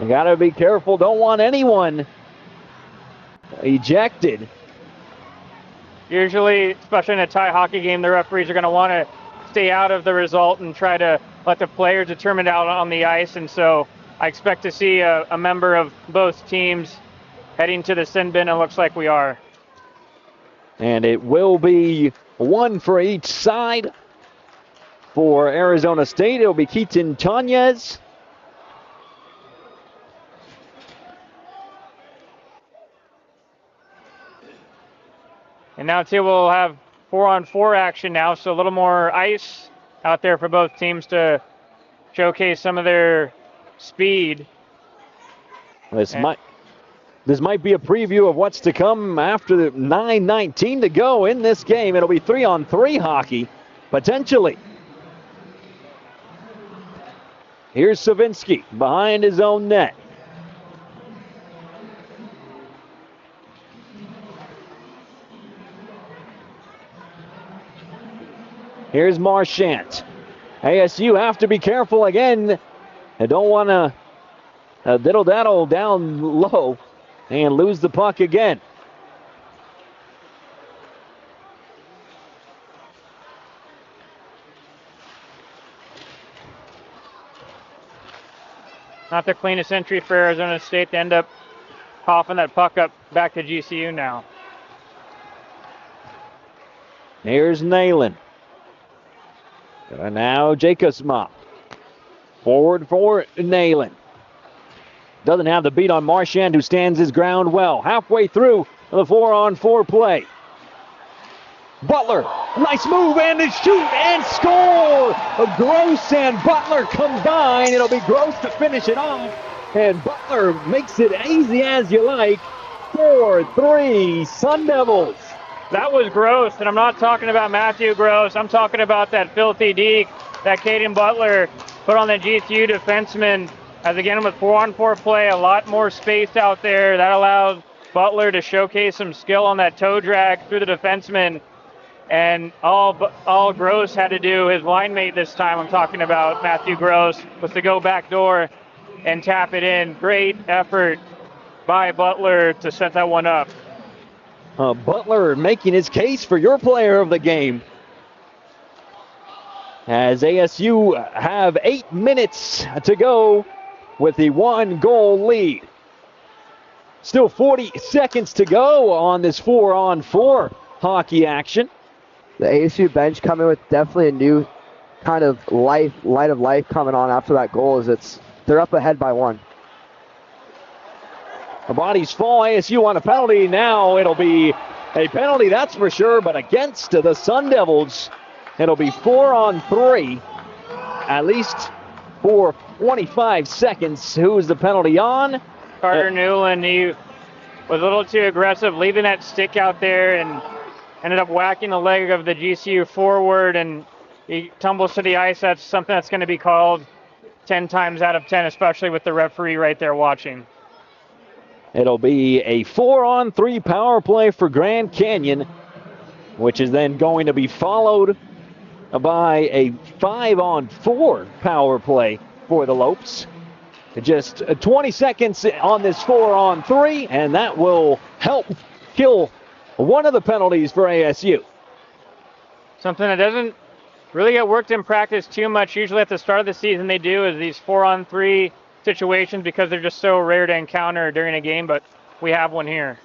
You gotta be careful, don't want anyone ejected. Usually, especially in a tie hockey game, the referees are going to want to stay out of the result and try to let the players determine it out on the ice, and so I expect to see a member of both teams heading to the sin bin. It looks like we are. And it will be one for each side. For Arizona State, it'll be Keaton Tonez. And now, too, we'll have 4-on-4 action now, so a little more ice out there for both teams to showcase some of their speed. This might be a preview of what's to come after the 9:19 to go in this game. It'll be 3-on-3 hockey, potentially. Here's Savinsky behind his own net. Here's Marchant. ASU have to be careful again. They don't want to diddle-daddle down low and lose the puck again. Not the cleanest entry for Arizona State. They end up coughing that puck up back to GCU now. Here's Nayland. And now Jacobsma. Forward for Nayland. Doesn't have the beat on Marchand, who stands his ground well. Halfway through the 4-on-4 play. Butler, nice move, and a shoot and score! Gross and Butler combine. It'll be Gross to finish it off. And Butler makes it easy as you like. 4-3 Sun Devils. That was Gross, and I'm not talking about Matthew Gross. I'm talking about that filthy deke that Caden Butler put on the GCU defenseman. As again, with 4-on-4 play, a lot more space out there. That allowed Butler to showcase some skill on that toe drag through the defenseman. And all Gross had to do, his line mate this time, I'm talking about Matthew Gross, was to go back door and tap it in. Great effort by Butler to set that one up. Butler making his case for your player of the game. As ASU have 8 minutes to go with the 1-goal lead. Still 40 seconds to go on this 4-on-4 hockey action. The ASU bench coming with definitely a new kind of light of life coming on after that goal is they're up ahead by 1. The bodies fall. ASU on a penalty. Now it'll be a penalty, that's for sure, but against the Sun Devils. It'll be 4-on-3, at least for 25 seconds. Who is the penalty on? Carter Newland, he was a little too aggressive, leaving that stick out there and ended up whacking the leg of the GCU forward, and he tumbles to the ice. That's something that's going to be called 10 times out of 10, especially with the referee right there watching. It'll be a 4-on-3 power play for Grand Canyon, which is then going to be followed by a 5-on-4 power play for the Lopes. Just 20 seconds on this 4-on-3, and that will help kill one of the penalties for ASU. Something that doesn't really get worked in practice too much. Usually at the start of the season they do is these 4-on-3 situations because they're just so rare to encounter during a game, but we have one here.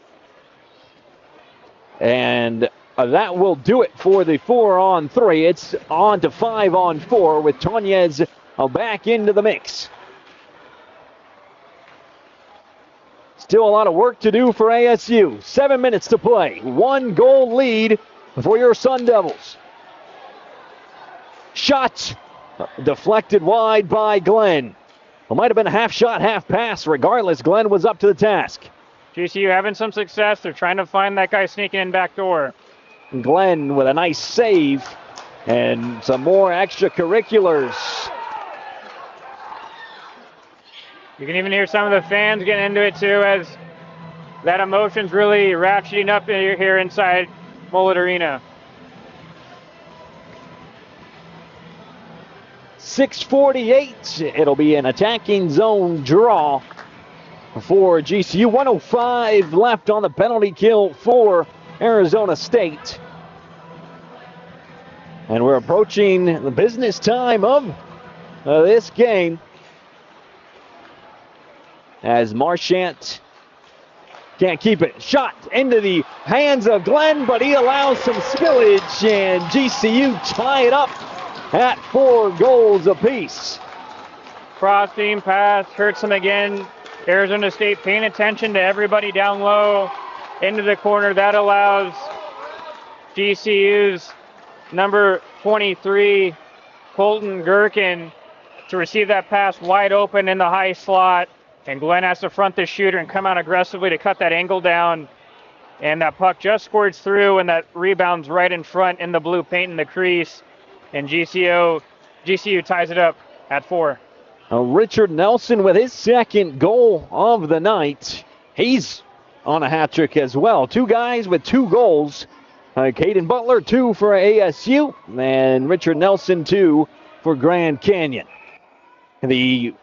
And that will do it for the 4-on-3. It's on to 5-on-4 with Tonez back into the mix. Still a lot of work to do for ASU. 7 minutes to play. 1-goal lead for your Sun Devils. Shot deflected wide by Glenn. It might have been a half shot, half pass. Regardless, Glenn was up to the task. GCU having some success. They're trying to find that guy sneaking in back door. Glenn with a nice save and some more extracurriculars. You can even hear some of the fans getting into it too, as that emotion's really ratcheting up here inside Mullet Arena. 6:48. It'll be an attacking zone draw for GCU. 1:05 left on the penalty kill for Arizona State. And we're approaching the business time of this game, as Marchant can't keep it. Shot into the hands of Glenn, but he allows some spillage, and GCU tie it up at 4 goals apiece. Crossing pass hurts him again. Arizona State paying attention to everybody down low into the corner. That allows GCU's number 23, Colton Gherkin, to receive that pass wide open in the high slot. And Glenn has to front the shooter and come out aggressively to cut that angle down. And that puck just squirts through, and that rebounds right in front in the blue paint in the crease. And GCU ties it up at 4. Richard Nelson with his second goal of the night. He's on a hat trick as well. 2 guys with 2 goals. Caden Butler, 2 for ASU, and Richard Nelson, 2 for Grand Canyon. The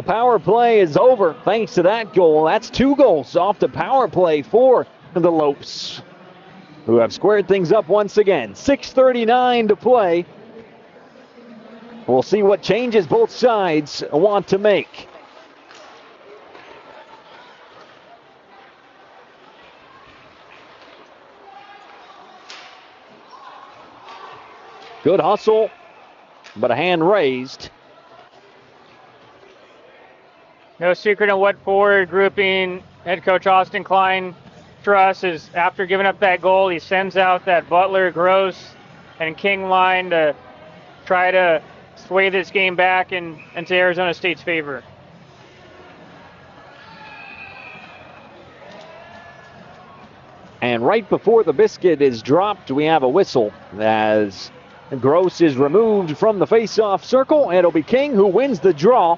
power play is over thanks to that goal. That's 2 goals off the power play for the Lopes, who have squared things up once again. 6:39 to play. We'll see what changes both sides want to make. Good hustle, but a hand raised. No secret in what forward grouping head coach Austin Klein trusts is after giving up that goal, he sends out that Butler, Gross, and King line to try to sway this game back into Arizona State's favor. And right before the biscuit is dropped, we have a whistle as Gross is removed from the face-off circle, and it'll be King who wins the draw.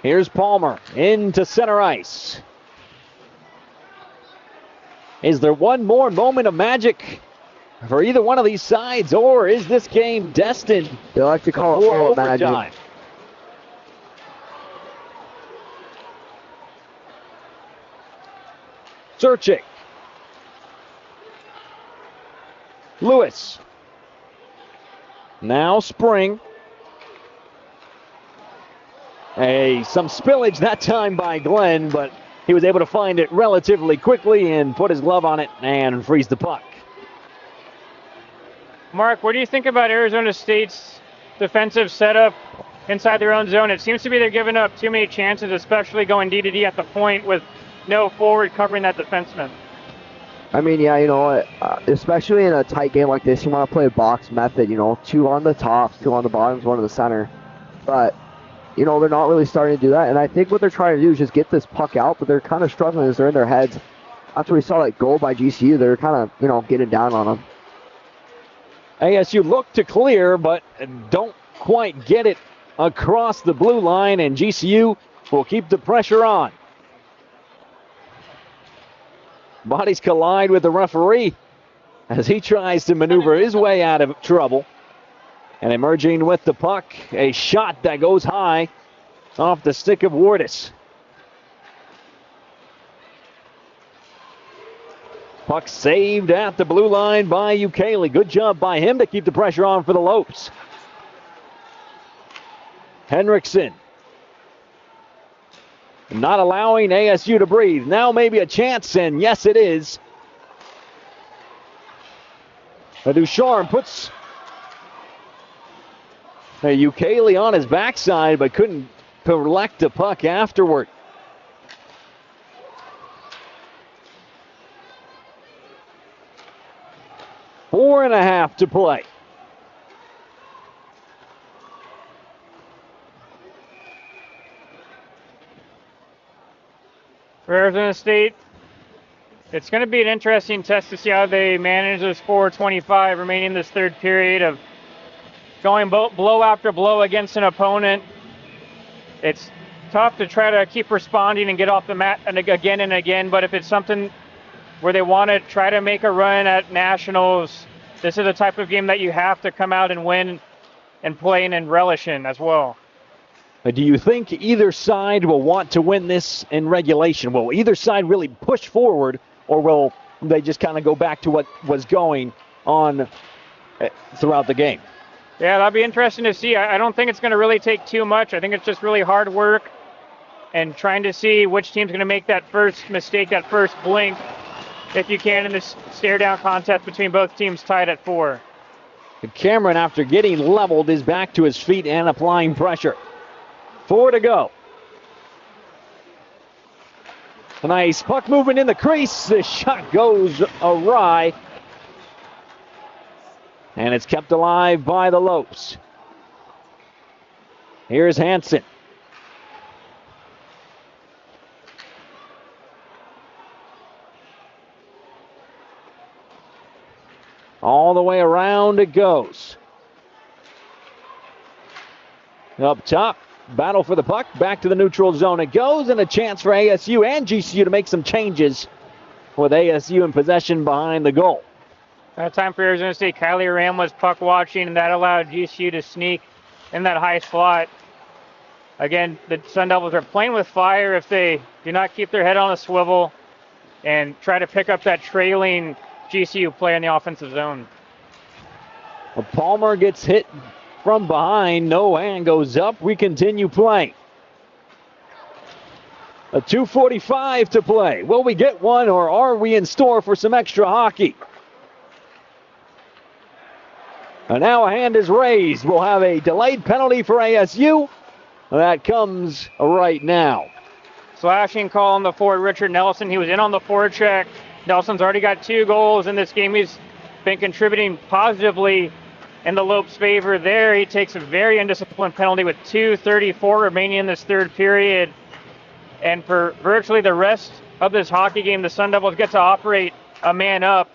Here's Palmer into center ice. Is there one more moment of magic for either one of these sides, or is this game destined They like to call it for full magic. overtime? Searching. Lewis. Now Spring. Some spillage that time by Glenn, but he was able to find it relatively quickly and put his glove on it and freeze the puck. Mark, what do you think about Arizona State's defensive setup inside their own zone? It seems to be they're giving up too many chances, especially going D-to-D at the point with no forward covering that defenseman. I mean, yeah, you know, especially in a tight game like this, you want to play a box method, you know, 2 on the tops, 2 on the bottoms, 1 in the center. But, you know, they're not really starting to do that. And I think what they're trying to do is just get this puck out, but they're kind of struggling as they're in their heads. After we saw that goal by GCU, they're kind of, you know, getting down on them. ASU look to clear, but don't quite get it across the blue line, and GCU will keep the pressure on. Bodies collide with the referee as he tries to maneuver his way out of trouble. And emerging with the puck, a shot that goes high off the stick of Wardis. Puck saved at the blue line by Ukele. Good job by him to keep the pressure on for the Lopes. Henriksen not allowing ASU to breathe. Now maybe a chance, and yes it is. Ducharme puts Ukele on his backside, but couldn't collect the puck afterward. Four and a half to play. For Arizona State, it's going to be an interesting test to see how they manage this 4:25 remaining in this third period of going blow after blow against an opponent. It's tough to try to keep responding and get off the mat and again, but if it's something where they want to try to make a run at nationals, this is the type of game that you have to come out and win and play in and relish in as well. Do you think either side will want to win this in regulation? Will either side really push forward, or will they just kind of go back to what was going on throughout the game? Yeah, that'll be interesting to see. I don't think it's going to really take too much. I think it's just really hard work and trying to see which team's going to make that first mistake, that first blink, if you can, in this stare-down contest between both teams tied at 4. Cameron, after getting leveled, is back to his feet and applying pressure. 4 to go. A nice puck movement in the crease. The shot goes awry. And it's kept alive by the Lopes. Here's Hansen. All the way around it goes. Up top. Battle for the puck. Back to the neutral zone it goes, and a chance for ASU and GCU to make some changes with ASU in possession behind the goal. That time for Arizona State, Kylie Ram was puck watching, and that allowed GCU to sneak in that high slot. Again, the Sun Devils are playing with fire if they do not keep their head on a swivel and try to pick up that trailing GCU play in the offensive zone. Well, Palmer gets hit from behind. No hand goes up. We continue playing. A 2:45 to play. Will we get one, or are we in store for some extra hockey? And now a hand is raised. We'll have a delayed penalty for ASU. That comes right now. Slashing call on the forward, Richard Nelson. He was in on the forecheck. Nelson's already got 2 goals in this game. He's been contributing positively in the Lopes' favor there. He takes a very undisciplined penalty with 2:34 remaining in this third period. And for virtually the rest of this hockey game, the Sun Devils get to operate a man up.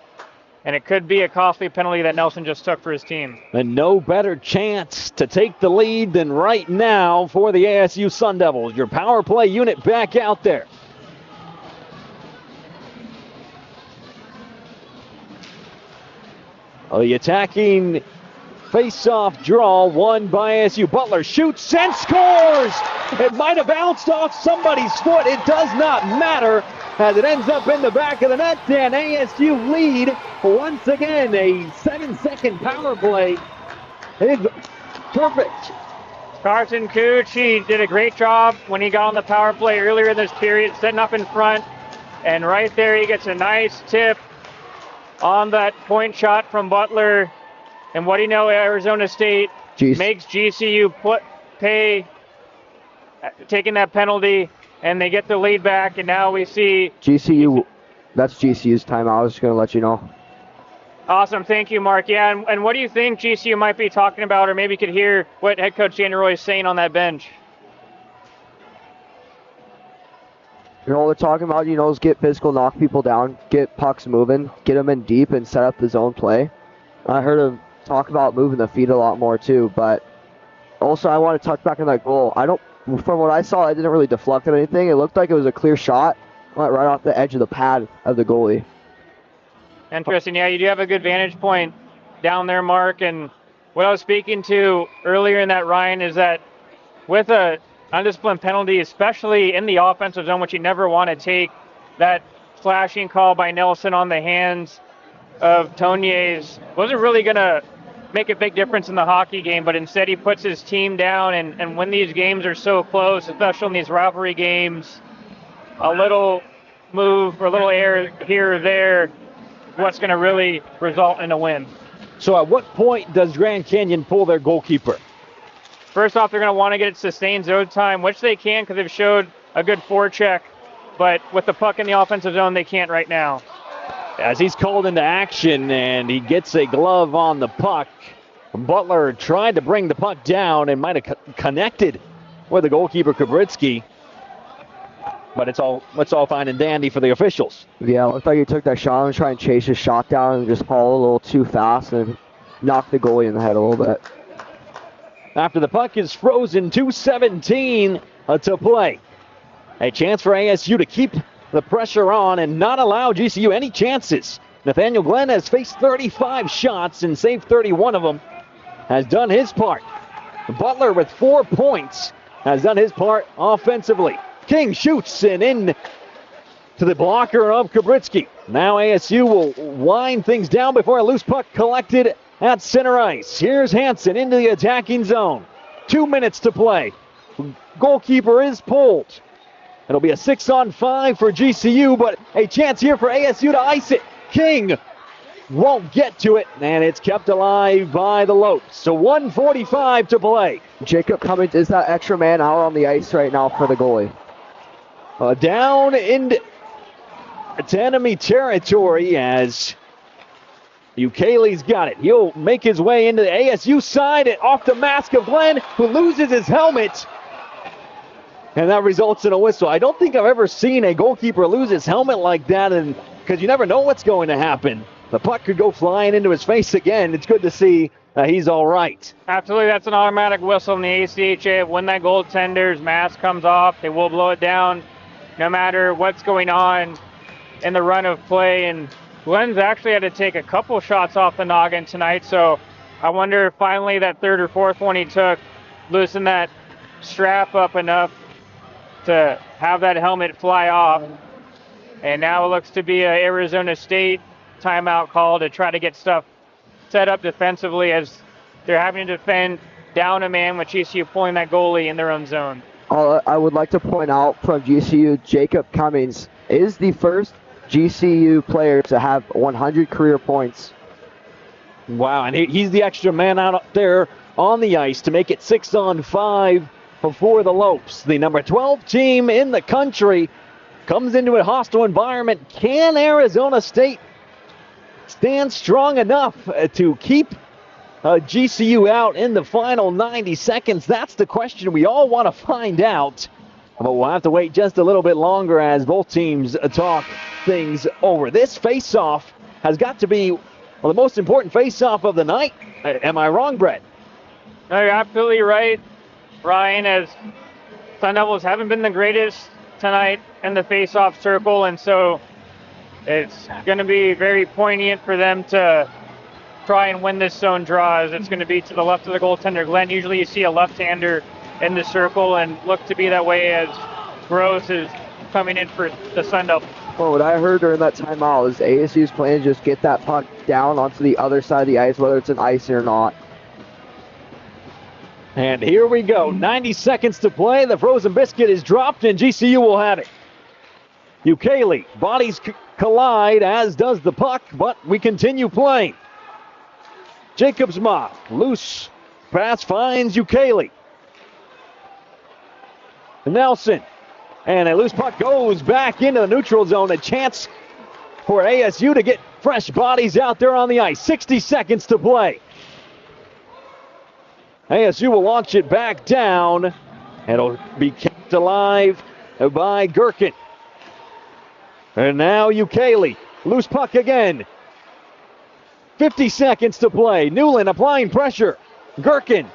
And it could be a costly penalty that Nelson just took for his team. And no better chance to take the lead than right now for the ASU Sun Devils. Your power play unit back out there. The attacking face-off draw won by ASU. Butler shoots and scores! It might have bounced off somebody's foot. It does not matter as it ends up in the back of the net, and ASU lead once again. A 7-second power play is perfect. Carson Cooch, he did a great job when he got on the power play earlier in this period, setting up in front. And right there, he gets a nice tip on that point shot from Butler. And what do you know, Arizona State makes GCU pay, taking that penalty, and they get the lead back. And now we see GCU, that's GCU's timeout. I was just going to let you know. Awesome. Thank you, Mark. Yeah, and what do you think GCU might be talking about, or maybe you could hear what head coach Danny Roy is saying on that bench? You know, what they're talking about, is get physical, knock people down, get pucks moving, get them in deep, and set up the zone play. I heard him talk about moving the feet a lot more, too, but also I want to touch back on that goal. From what I saw, I didn't really deflect or anything. It looked like it was a clear shot, went right off the edge of the pad of the goalie. Interesting. Yeah, you do have a good vantage point down there, Mark. And what I was speaking to earlier in that, Ryan, is that with a undisciplined penalty, especially in the offensive zone, which you never want to take, that flashing call by Nelson on the hands of Tonier's wasn't really going to make a big difference in the hockey game, but instead he puts his team down. And when these games are so close, especially in these rivalry games, a little move or a little error here or there, what's going to really result in a win. So at what point does Grand Canyon pull their goalkeeper? First off, they're going to want to get it sustained zone time, which they can because they've showed a good forecheck, but with the puck in the offensive zone, they can't right now. As he's called into action and he gets a glove on the puck, Butler tried to bring the puck down and might have connected with the goalkeeper Kabritsky. But it's all fine and dandy for the officials. Yeah, it looked like he took that shot and tried to chase his shot down and just haul a little too fast and knocked the goalie in the head a little bit. After the puck is frozen, 2:17 to play. A chance for ASU to keep the pressure on and not allow GCU any chances. Nathaniel Glenn has faced 35 shots and saved 31 of them. Has done his part. Butler with 4 points has done his part offensively. King shoots and in to the blocker of Kabritsky. Now ASU will wind things down before a loose puck collected at center ice. Here's Hansen into the attacking zone. 2 minutes to play. Goalkeeper is pulled. It'll be a 6-on-5 for GCU, but a chance here for ASU to ice it. King won't get to it, and it's kept alive by the Lopes. So 1:45 to play. Jacob Cummings is that extra man out on the ice right now for the goalie. Down into enemy territory as Ukele's got it. He'll make his way into the ASU side and off the mask of Glenn, who loses his helmet. And that results in a whistle. I don't think I've ever seen a goalkeeper lose his helmet like that, and because you never know what's going to happen. The puck could go flying into his face again. It's good to see he's all right. Absolutely, that's an automatic whistle in the ACHA. When that goaltender's mask comes off, they will blow it down no matter what's going on in the run of play. And Glenn's actually had to take a couple shots off the noggin tonight, so I wonder if finally that third or fourth one he took loosened that strap up enough to have that helmet fly off. And now it looks to be an Arizona State timeout call to try to get stuff set up defensively as they're having to defend down a man with GCU pulling that goalie in their own zone. I would like to point out from GCU, Jacob Cummings is the first GCU player to have 100 career points. Wow, and he's the extra man out up there on the ice to make it 6-on-5 before the Lopes. The number 12 team in the country comes into a hostile environment. Can Arizona State stand strong enough to keep GCU out in the final 90 seconds? That's the question we all want to find out. But we'll have to wait just a little bit longer as both teams talk things over. This face-off has got to be the most important face-off of the night. Am I wrong, Brett? No, you're absolutely right, Ryan, as Sun Devils haven't been the greatest tonight in the face-off circle, and so it's going to be very poignant for them to try and win this zone draw, as it's going to be to the left of the goaltender, Glenn. Usually you see a left-hander in the circle, and look to be that way as Gross is coming in for the Sun Devils. Well, what I heard during that timeout is ASU's plan to just get that puck down onto the other side of the ice, whether it's an ice or not. And here we go. 90 seconds to play. The frozen biscuit is dropped, and GCU will have it. Ukele, bodies collide, as does the puck, but we continue playing. Jacobsma, loose pass finds Ukele. Nelson, and a loose puck goes back into the neutral zone. A chance for ASU to get fresh bodies out there on the ice. 60 seconds to play. ASU will launch it back down. It'll be kept alive by Gherkin. And now Ukele, loose puck again. 50 seconds to play. Newland applying pressure. Gherkin,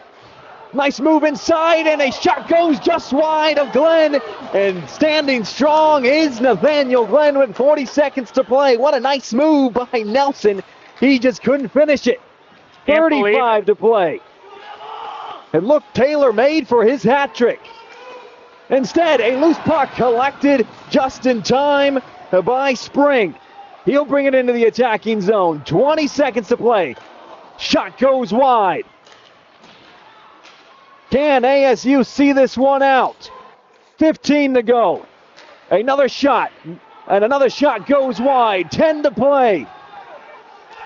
nice move inside, and a shot goes just wide of Glenn. And standing strong is Nathaniel Glenn with 40 seconds to play. What a nice move by Nelson. He just couldn't finish it. 35 to play. And look, Taylor made for his hat trick. Instead, a loose puck collected just in time by Spring. He'll bring it into the attacking zone. 20 seconds to play. Shot goes wide. Can ASU see this one out? 15 to go. Another shot. And another shot goes wide. 10 to play.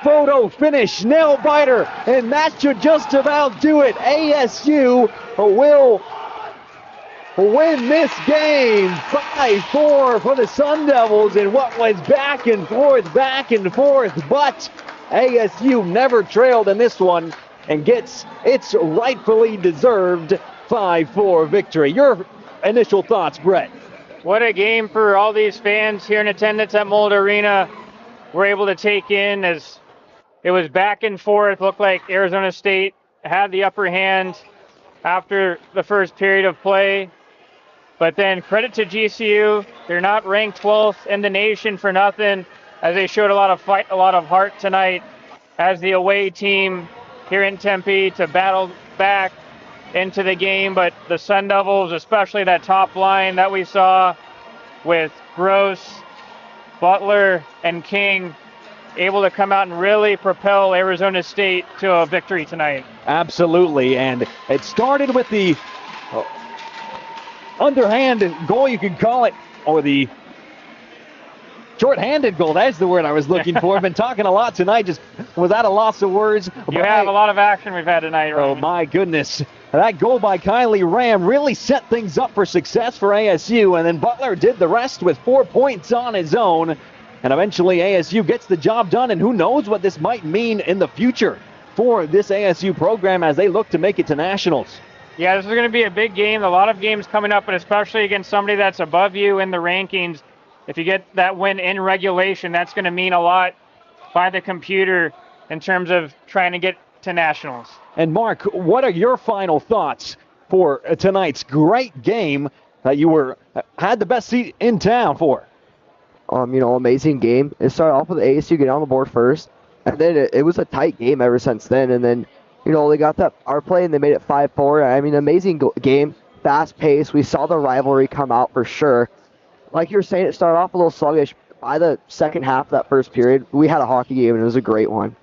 Photo finish, nail biter, and that should just about do it. ASU will win this game 5-4 for the Sun Devils in what was back and forth, but ASU never trailed in this one and gets its rightfully deserved 5-4 victory. Your initial thoughts, Brett? What a game for all these fans here in attendance at Mullet Arena. We're able to take in as it was back and forth. Looked like Arizona State had the upper hand after the first period of play. But then credit to GCU. They're not ranked 12th in the nation for nothing, as they showed a lot of fight, a lot of heart tonight as the away team here in Tempe to battle back into the game. But the Sun Devils, especially that top line that we saw with Gross, Butler, and King, able to come out and really propel Arizona State to a victory tonight. Absolutely, and it started with the underhand goal, you could call it, or the short-handed goal. That's the word I was looking for. I've been talking a lot tonight. Just was that a loss of words? You have a lot of action we've had tonight, Roman. Oh, my goodness. That goal by Kylie Ram really set things up for success for ASU, and then Butler did the rest with 4 points on his own. And eventually ASU gets the job done, and who knows what this might mean in the future for this ASU program as they look to make it to nationals. Yeah, this is going to be a big game. A lot of games coming up, but especially against somebody that's above you in the rankings. If you get that win in regulation, that's going to mean a lot by the computer in terms of trying to get to nationals. And Mark, what are your final thoughts for tonight's great game that you had the best seat in town for? Amazing game. It started off with ASU getting on the board first, and then it was a tight game ever since then. And then, they got that power play and they made it 5-4. I mean, amazing game, fast pace. We saw the rivalry come out for sure. Like you were saying, it started off a little sluggish. By the second half of that first period, we had a hockey game, and it was a great one.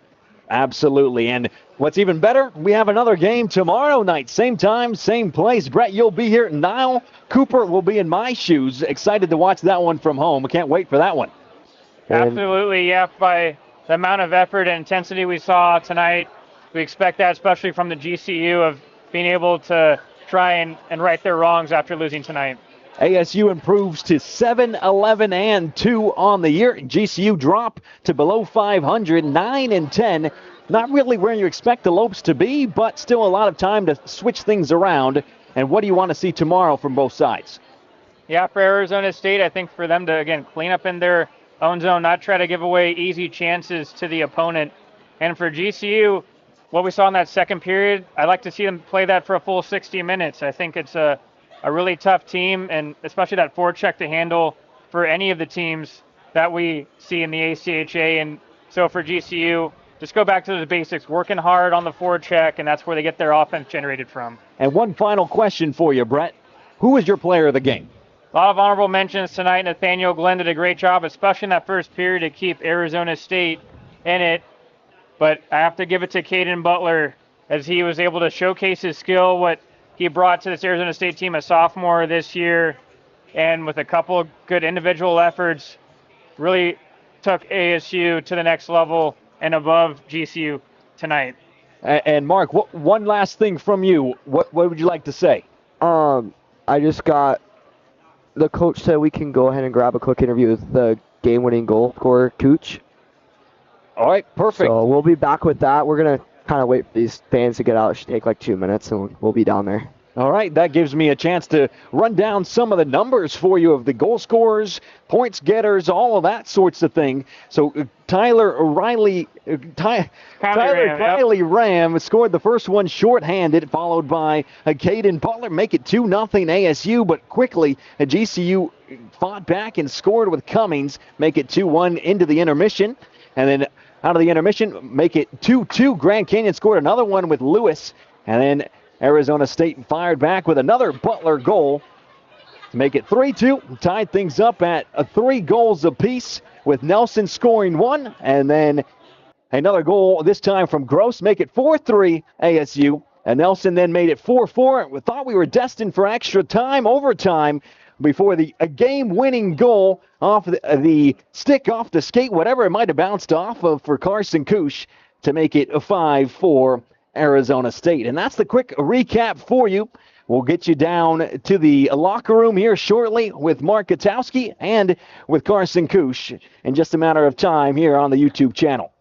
Absolutely. And what's even better, we have another game tomorrow night. Same time, same place. Brett, you'll be here. Niall Cooper will be in my shoes. Excited to watch that one from home. I can't wait for that one. Absolutely, yeah. By the amount of effort and intensity we saw tonight, we expect that, especially from the GCU, of being able to try and right their wrongs after losing tonight. ASU improves to 7-11-2 on the year. GCU drop to below 500, 9-10. Not really where you expect the Lopes to be, but still a lot of time to switch things around. And what do you want to see tomorrow from both sides? Yeah, for Arizona State, I think for them to, again, clean up in their own zone, not try to give away easy chances to the opponent. And for GCU, what we saw in that second period, I'd like to see them play that for a full 60 minutes. I think it's a really tough team, and especially that forecheck to handle for any of the teams that we see in the ACHA. And so for GCU, just go back to the basics, working hard on the forecheck, and that's where they get their offense generated from. And one final question for you, Brett. Who was your player of the game? A lot of honorable mentions tonight. Nathaniel Glenn did a great job, especially in that first period, to keep Arizona State in it. But I have to give it to Caden Butler, as he was able to showcase his skill, what he brought to this Arizona State team a sophomore this year, and with a couple of good individual efforts, really took ASU to the next level and above GCU tonight. And Mark, one last thing from you. What would you like to say? I just got the coach said we can go ahead and grab a quick interview with the game-winning goal scorer, Cooch. All right, perfect. So we'll be back with that. We're gonna kind of wait for these fans to get out. It should take like 2 minutes, and we'll be down there. All right, that gives me a chance to run down some of the numbers for you of the goal scorers, points getters, all of that sorts of thing. So Tyler Riley Ram scored the first one shorthanded, followed by Caden Butler, make it 2-0 ASU, but quickly GCU fought back and scored with Cummings, make it 2-1 into the intermission. And then out of the intermission, make it 2-2. Grand Canyon scored another one with Lewis, and then Arizona State fired back with another Butler goal to make it 3-2. Tied things up at 3 goals apiece, with Nelson scoring 1, and then another goal, this time from Gross, make it 4-3 ASU. And Nelson then made it 4-4. We thought we were destined for extra time, overtime, before a game-winning goal off the stick, off the skate, whatever it might have bounced off of for Carson Koosh to make it a 5-4 Arizona State. And that's the quick recap for you. We'll get you down to the locker room here shortly with Mark Katowski and with Carson Koosh in just a matter of time here on the YouTube channel.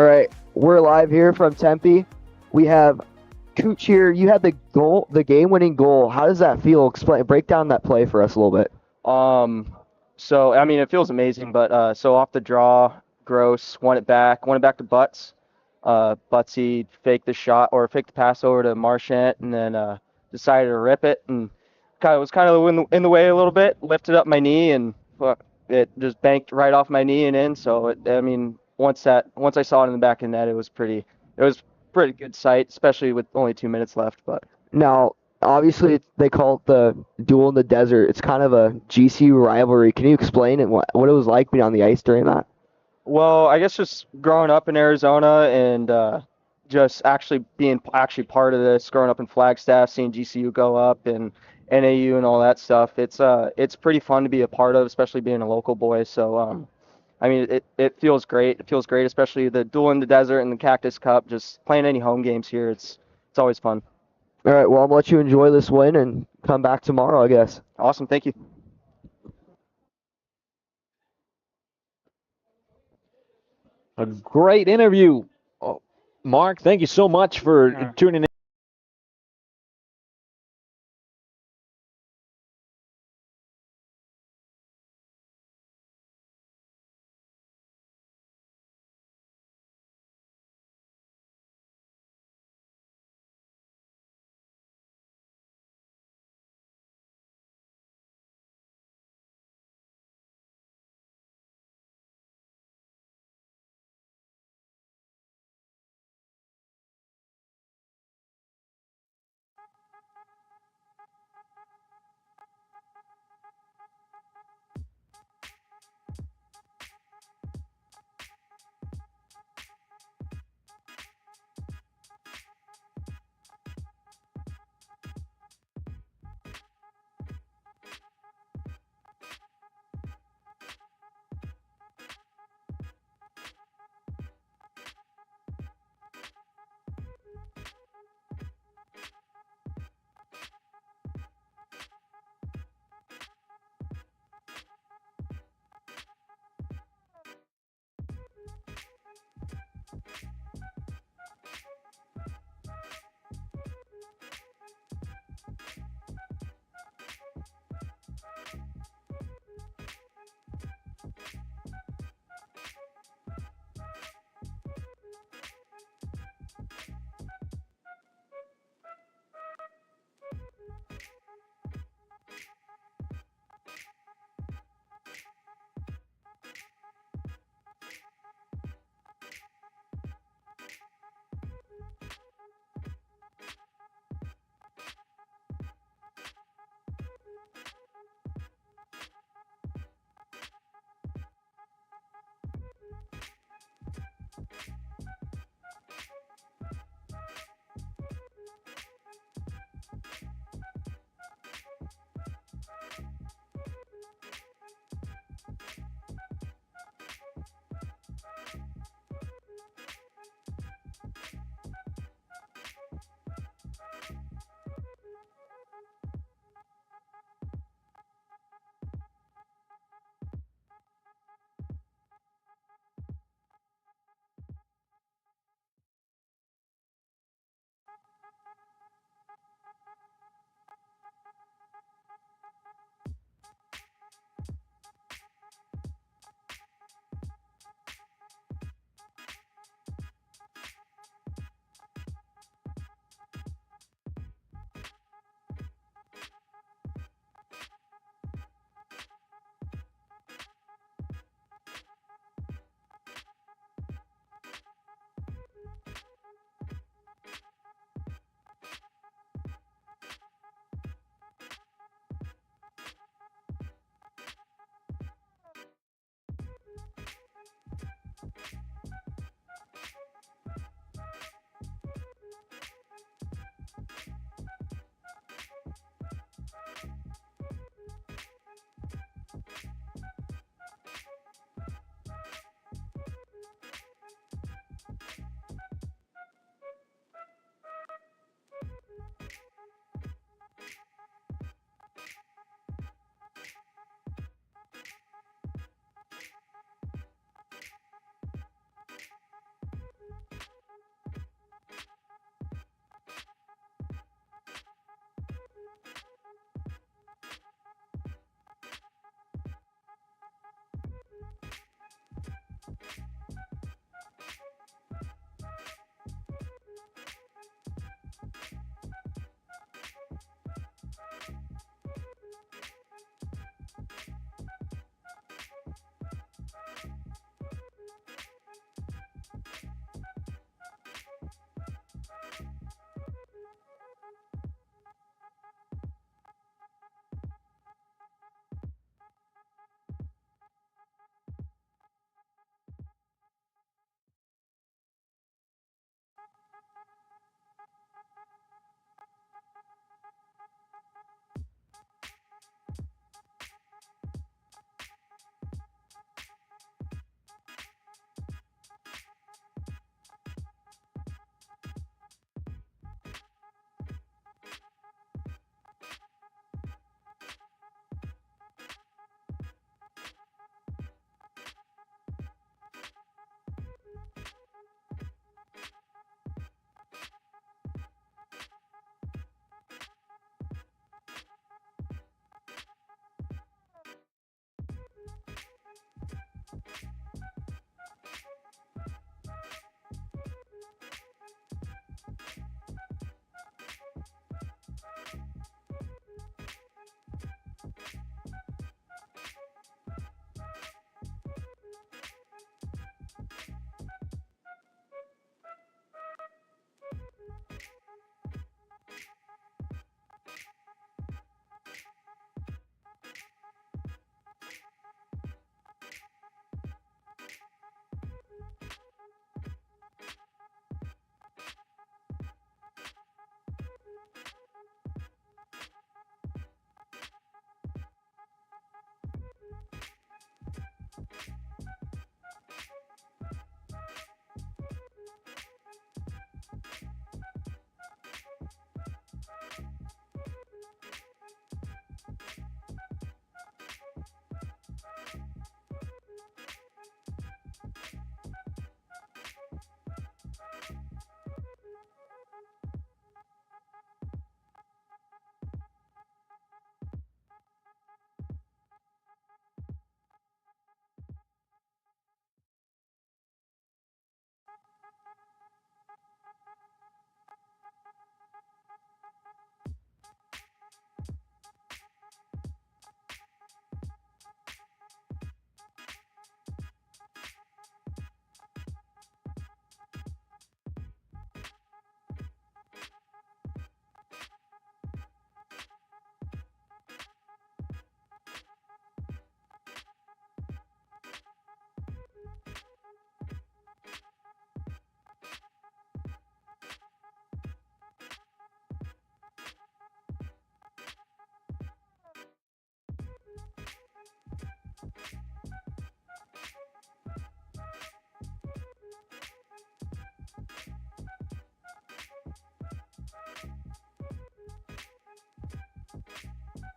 All right, we're live here from Tempe. We have Cooch here. You had the game-winning goal. How does that feel? Break down that play for us a little bit. So I mean, it feels amazing, but so off the draw, Gross won it back to Butts. Butsy faked the pass over to Marchant, and then decided to rip it, and was kind of in the way a little bit. Lifted up my knee, and it just banked right off my knee and in. So I mean, once I saw it in the back of the net, it was pretty good sight, especially with only 2 minutes left. But Now, obviously, they call it the duel in the desert. It's kind of a GCU rivalry. Can you explain it? What it was like being on the ice during that? well, I guess just growing up in Arizona and just actually being part of this, growing up in Flagstaff, seeing GCU go up and NAU and all that stuff, it's pretty fun to be a part of, especially being a local boy. So I mean, it feels great. It feels great, especially the duel in the desert and the Cactus Cup. Just playing any home games here, it's always fun. All right, well, I'm gonna let you enjoy this win and come back tomorrow, I guess. Awesome, thank you. A great interview. Mark, thank you so much for tuning in.